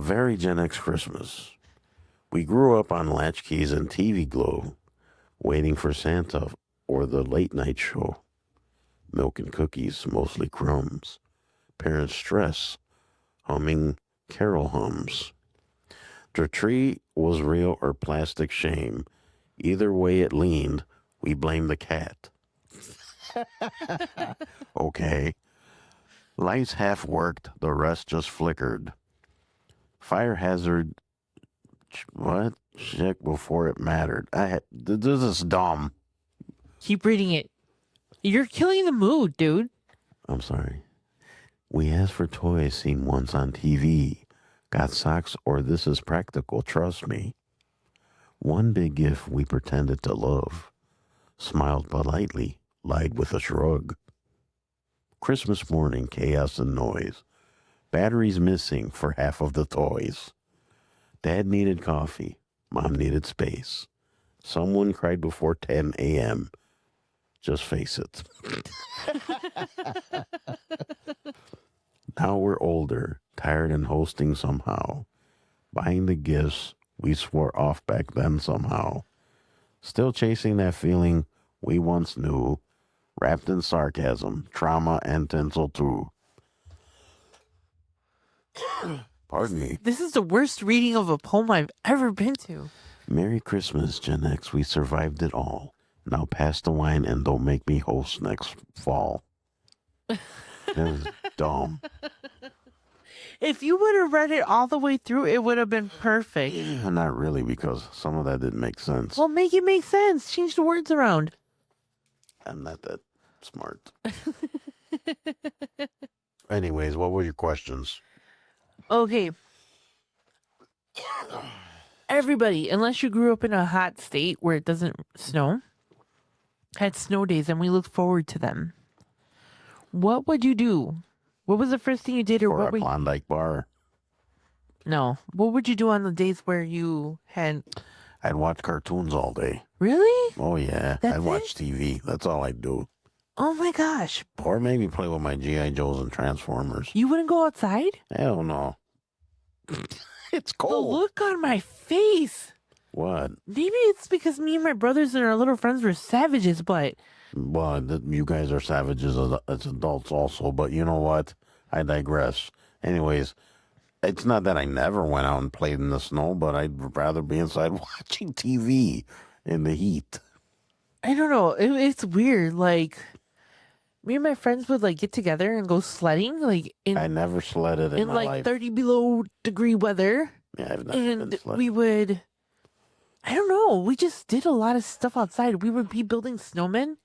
Very Gen X Christmas. We grew up on latchkeys and TV Glo, waiting for Santa or the late night show. Milk and cookies, mostly crumbs. Parents stress, humming carol hums. The tree was real or plastic shame. Either way it leaned, we blame the cat. Okay. Lights half worked, the rest just flickered. Fire hazard, what? Check before it mattered. This is dumb. Keep reading it. You're killing the mood, dude. I'm sorry. We asked for toys seen once on TV. Got socks or this is practical, trust me. One big gift we pretended to love. Smiled politely, lied with a shrug. Christmas morning, chaos and noise. Batteries missing for half of the toys. Dad needed coffee. Mom needed space. Someone cried before 10 a.m. Just face it. Now we're older, tired and hosting somehow. Buying the gifts we swore off back then somehow. Still chasing that feeling we once knew, wrapped in sarcasm, trauma, and tinsel too. Pardon me. This is the worst reading of a poem I've ever been to. Merry Christmas, Gen X. We survived it all. Now pass the wine and don't make me host next fall. That was dumb. If you would have read it all the way through, it would have been perfect. Not really, because some of that didn't make sense. Well, make it make sense. Change the words around. I'm not that smart. Anyways, what were your questions? Okay. Everybody, unless you grew up in a hot state where it doesn't snow, had snow days and we look forward to them. What would you do? What was the first thing you did, or For what a would Klondike bar, no? What would you do on the days where you had? I'd watch cartoons all day. Really? Oh, yeah. That's I'd watch it? TV. That's all I'd do. Oh my gosh! Or maybe play with my G.I. Joes and Transformers. You wouldn't go outside? Hell no. It's The cold. look on my face. What? Maybe it's because me and my brothers and our little friends were savages, but Well, you guys are savages as adults also, but you know what? I digress. Anyways, it's not that I never went out and played in the snow, but I'd rather be inside watching TV in the heat. I don't know. It's weird. Like, me and my friends would like get together and go sledding, like I in never sledded in my like life. 30 below degree weather, Yeah, I've never been and sledding. we would. I don't know. We just did a lot of stuff outside. We would be building snowmen,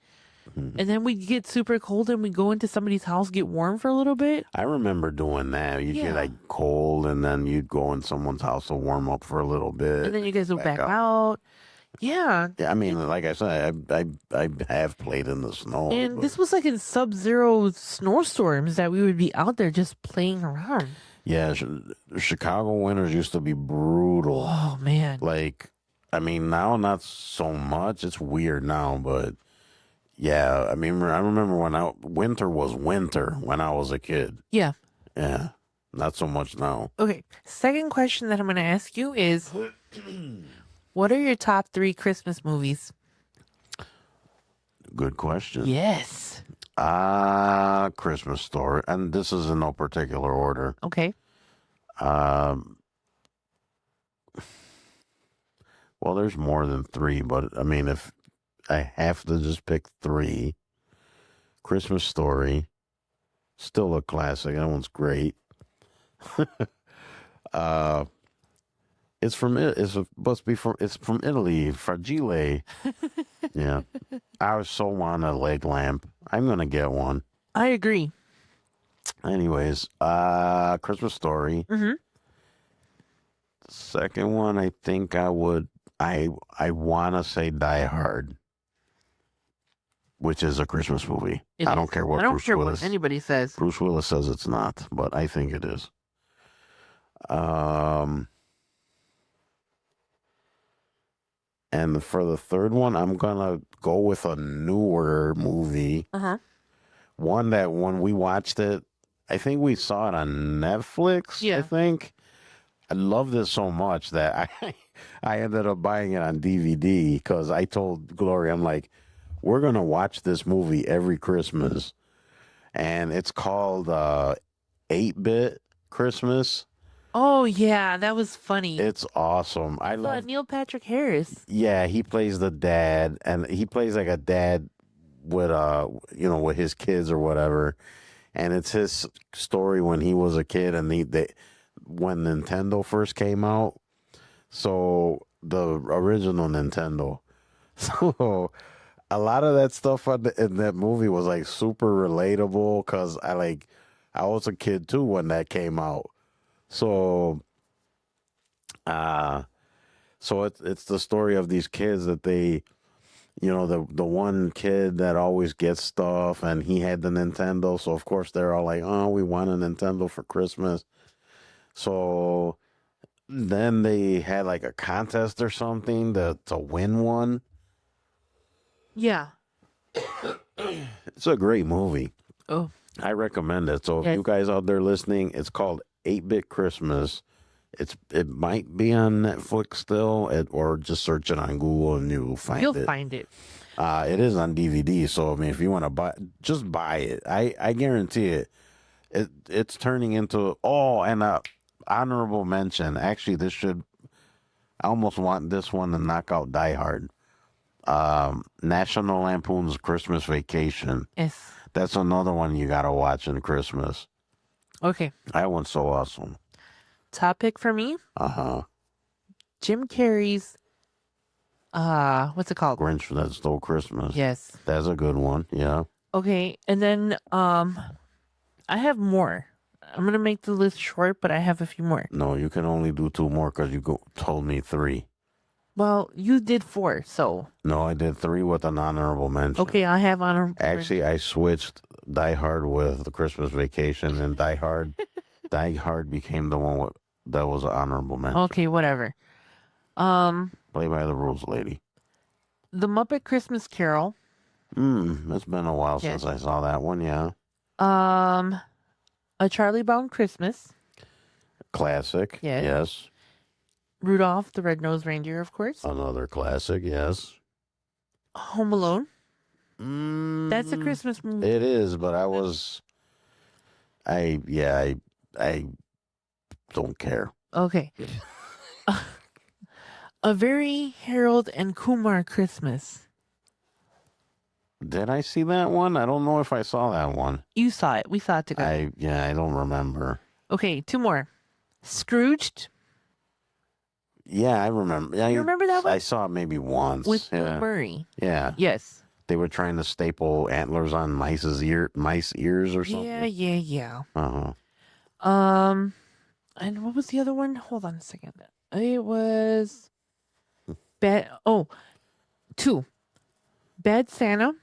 Mhm. and then we'd get super cold and we'd go into somebody's house, get warm for a little bit. I remember doing that. You'd Yeah. get like cold, and then you'd go in someone's house to warm up for a little bit. And then you guys would back back up. out. Yeah. Yeah, I mean, like I said, I have played in the snow. And but- this was like in sub-zero snowstorms that we would be out there just playing around. yeah, Chicago winters used to be brutal. Oh man. Like, I mean, now not so much. It's weird now, but yeah, I mean, I remember when winter was winter when I was a kid. Yeah. Yeah, not so much now. Okay. Second question that I'm going to ask you is, what are your top 3 Christmas movies? Good question. Yes. Christmas Story, and this is in no particular order. Okay. Well, there's more than 3, but I mean, if I have to just pick 3, Christmas Story, still a classic. That one's great. It's from it's from Italy, Fragile. Yeah, I so want a leg lamp. I'm gonna get one. I agree. Anyways, Christmas Story. Mm-hmm. Second one, I think I would. I want to say Die Hard, which is a Christmas movie. I don't care what I don't Bruce care Willis. what anybody says. Bruce Willis says it's not, but I think it is. And for the third one, I'm gonna go with a newer movie. Uh-huh. One that when we watched it, I think we saw it on Netflix. Yeah. I think. I loved it so much that I ended up buying it on DVD because I told Gloria, I'm like, we're going to watch this movie every Christmas. And it's called 8-Bit Christmas. Oh, yeah. That was funny. It's awesome. I So, love Neil Patrick Harris. Yeah, he plays the dad, and he plays like a dad with with his kids or whatever. And it's his story when he was a kid, and when Nintendo first came out. So the original Nintendo. So a lot of that stuff in that movie was like super relatable because I was a kid too when that came out. So it's the story of these kids that they, the one kid that always gets stuff, and he had the Nintendo. So of course they're all like, oh, we want a Nintendo for Christmas. So then they had like a contest or something to win one. Yeah. It's a great movie. Oh. I recommend it. So if Yes. you guys out there listening, it's called 8-Bit Christmas. It might be on Netflix still, or just search it on Google and you'll find You'll it. find it. It is on DVD. So I mean, if you want to just buy it. I guarantee it. it's turning into and honorable mention. Actually, I almost want this one to knock out Die Hard. National Lampoon's Christmas Vacation. Yes. That's another one you gotta watch in Christmas. Okay. That one's so awesome. Topic for me: Jim Carrey's. What's it called? Grinch That Stole Christmas. Yes. That's a good one. Yeah. Okay, and then I have more. I'm gonna make the list short, but I have a few more. No, you can only do 2 more because you told me 3. Well, you did 4, so No, I did 3 with an honorable mention. okay. I have honorable. Actually, I switched Die Hard with the Christmas Vacation, and Die Hard became the one that was an honorable mention. Okay, whatever. Play by the rules, lady. The Muppet Christmas Carol. It's been a while Yeah. since I saw that one. Yeah, A Charlie Brown Christmas. classic. Yeah. Yes. Rudolph the Red-Nosed Reindeer, of course. Another classic. Yes. Home Alone. That's a Christmas movie. It is, but I don't care. Okay. A Very Harold and Kumar Christmas. Did I see that one? I don't know if I saw that one. You saw it. We saw it together. I don't remember. Okay, 2 more. Scrooged Yeah, I remember. Yeah, You remember that one? I saw it maybe once. with Bill yeah. Murray. Yeah. Yes. They were trying to staple antlers on mice ears or something. Yeah. Uh-huh. And what was the other one? Hold on a second. It was bad. Oh, 2. Bad Santa.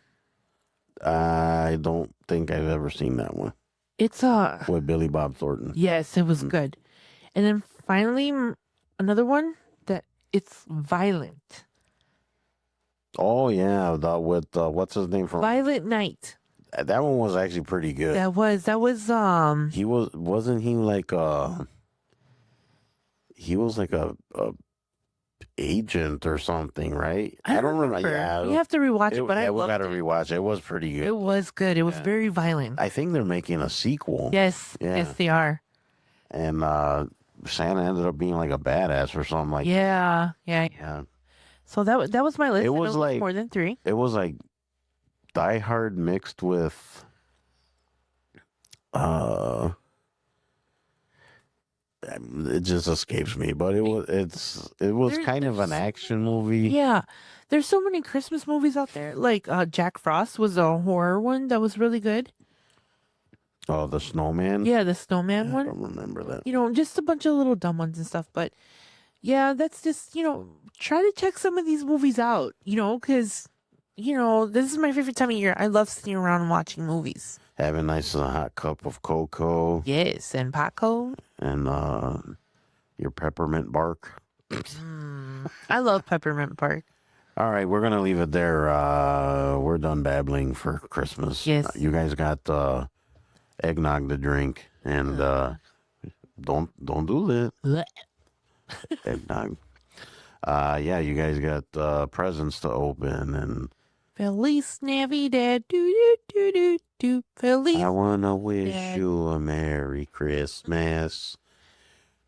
I don't think I've ever seen that one It's with Billy Bob Thornton. yes, it was good. And then finally another one that it's violent. Oh yeah, with what's his name from? Violent Night. That one was actually pretty good. That was He wasn't he like a agent or something, right? I don't remember. Yeah, You have to rewatch it, but I we loved gotta it. rewatch it. It was pretty good. It was good. It was Yeah. very violent. I think they're making a sequel. Yes, Yeah. yes, they are. And Santa ended up being like a badass or something like Yeah. yeah. So that was my list. It and was like- more than 3. It was like Die Hard mixed with it just escapes me, but it was There- kind of an action movie. Yeah, there's so many Christmas movies out there. Like Jack Frost was a horror one that was really good. Oh, the Snowman. Yeah, the Snowman I one. don't remember that. You know, just a bunch of little dumb ones and stuff. But yeah, that's just try to check some of these movies out. Because this is my favorite time of year. I love sitting around and watching movies. Have a nice hot cup of cocoa Yes, and Paco. and your peppermint bark. I love Peppermint Park. All right, we're gonna leave it there. We're done babbling for Christmas. Yes. You guys got eggnog to drink, and don't do that. Blech. Eggnog. Yeah, you guys got presents to open, and Feliz Navidad. Do do do do do. Feliz. I wanna wish Dad. you a Merry Christmas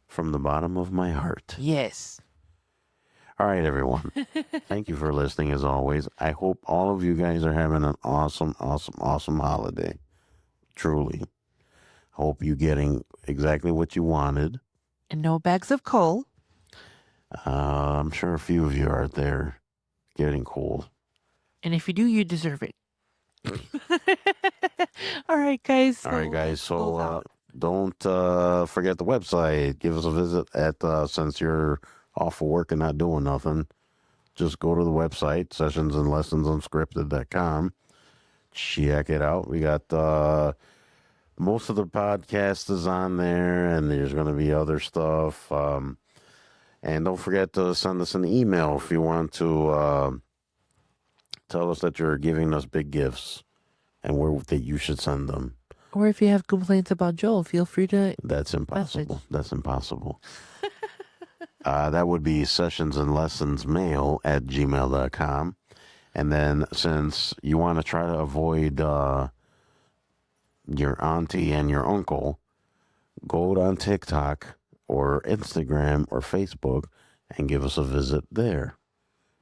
from the bottom of my heart. Yes. All right, everyone. Thank you for listening as always. I hope all of you guys are having an awesome, awesome, awesome holiday. Truly. Hope you're getting exactly what you wanted. And no bags of coal. I'm sure a few of you are out there getting cold. And if you do, you deserve it. All right, guys. All right, guys. close So out. don't forget the website. Give us a visit at since you're off of work and not doing nothing. Just go to the website, sessionsandlessonsunscripted.com. Check it out. We got most of the podcast is on there, and there's going to be other stuff. And don't forget to send us an email if you want to tell us that you're giving us big gifts and where that you should send them. Or if you have complaints about Joel, feel free to. That's impossible. Message. That's impossible. That would be sessionsandlessonsmail@gmail.com. And then since you want to try to avoid your auntie and your uncle, go on TikTok or Instagram or Facebook and give us a visit there,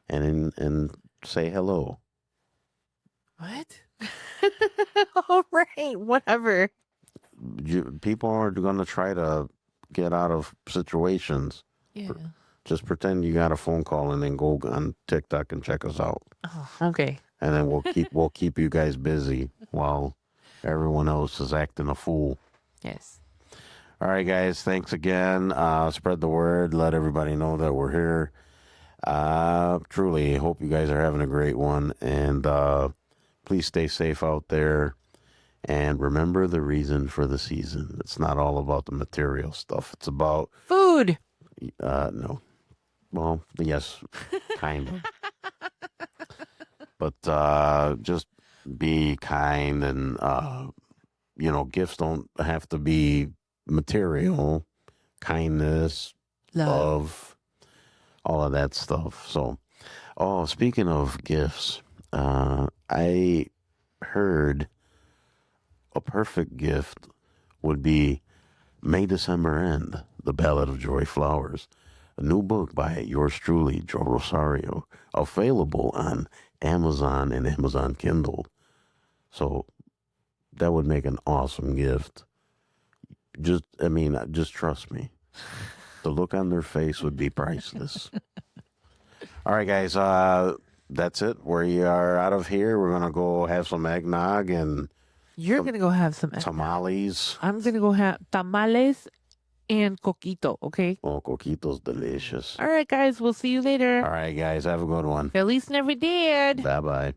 and say hello. What? All right, whatever. People are going to try to get out of situations. Yeah. Just pretend you got a phone call and then go on TikTok and check us out, Oh, okay. and then we'll keep you guys busy while everyone else is acting a fool. Yes. All right, guys. Thanks again. Spread the word. Let everybody know that we're here. Truly, hope you guys are having a great one, and please stay safe out there. And remember the reason for the season. It's not all about the material stuff. It's about Food. no. Well, yes, kind of. But just be kind, and gifts don't have to be material. Kindness, love, all of that stuff. So, speaking of gifts, I heard a perfect gift would be May December End, The Ballad of Joy Flowers, a new book by yours truly, Joe Rosario, available on Amazon and Amazon Kindle. So that would make an awesome gift. Just trust me. The look on their face would be priceless. All right, guys, that's it. We are out of here. We're going to go have some eggnog and You're going to go have some tamales. I'm going to go have tamales and coquito, okay? Oh, coquito's delicious. All right, guys. We'll see you later. All right, guys, have a good one. Feliz Navidad. Bye-bye.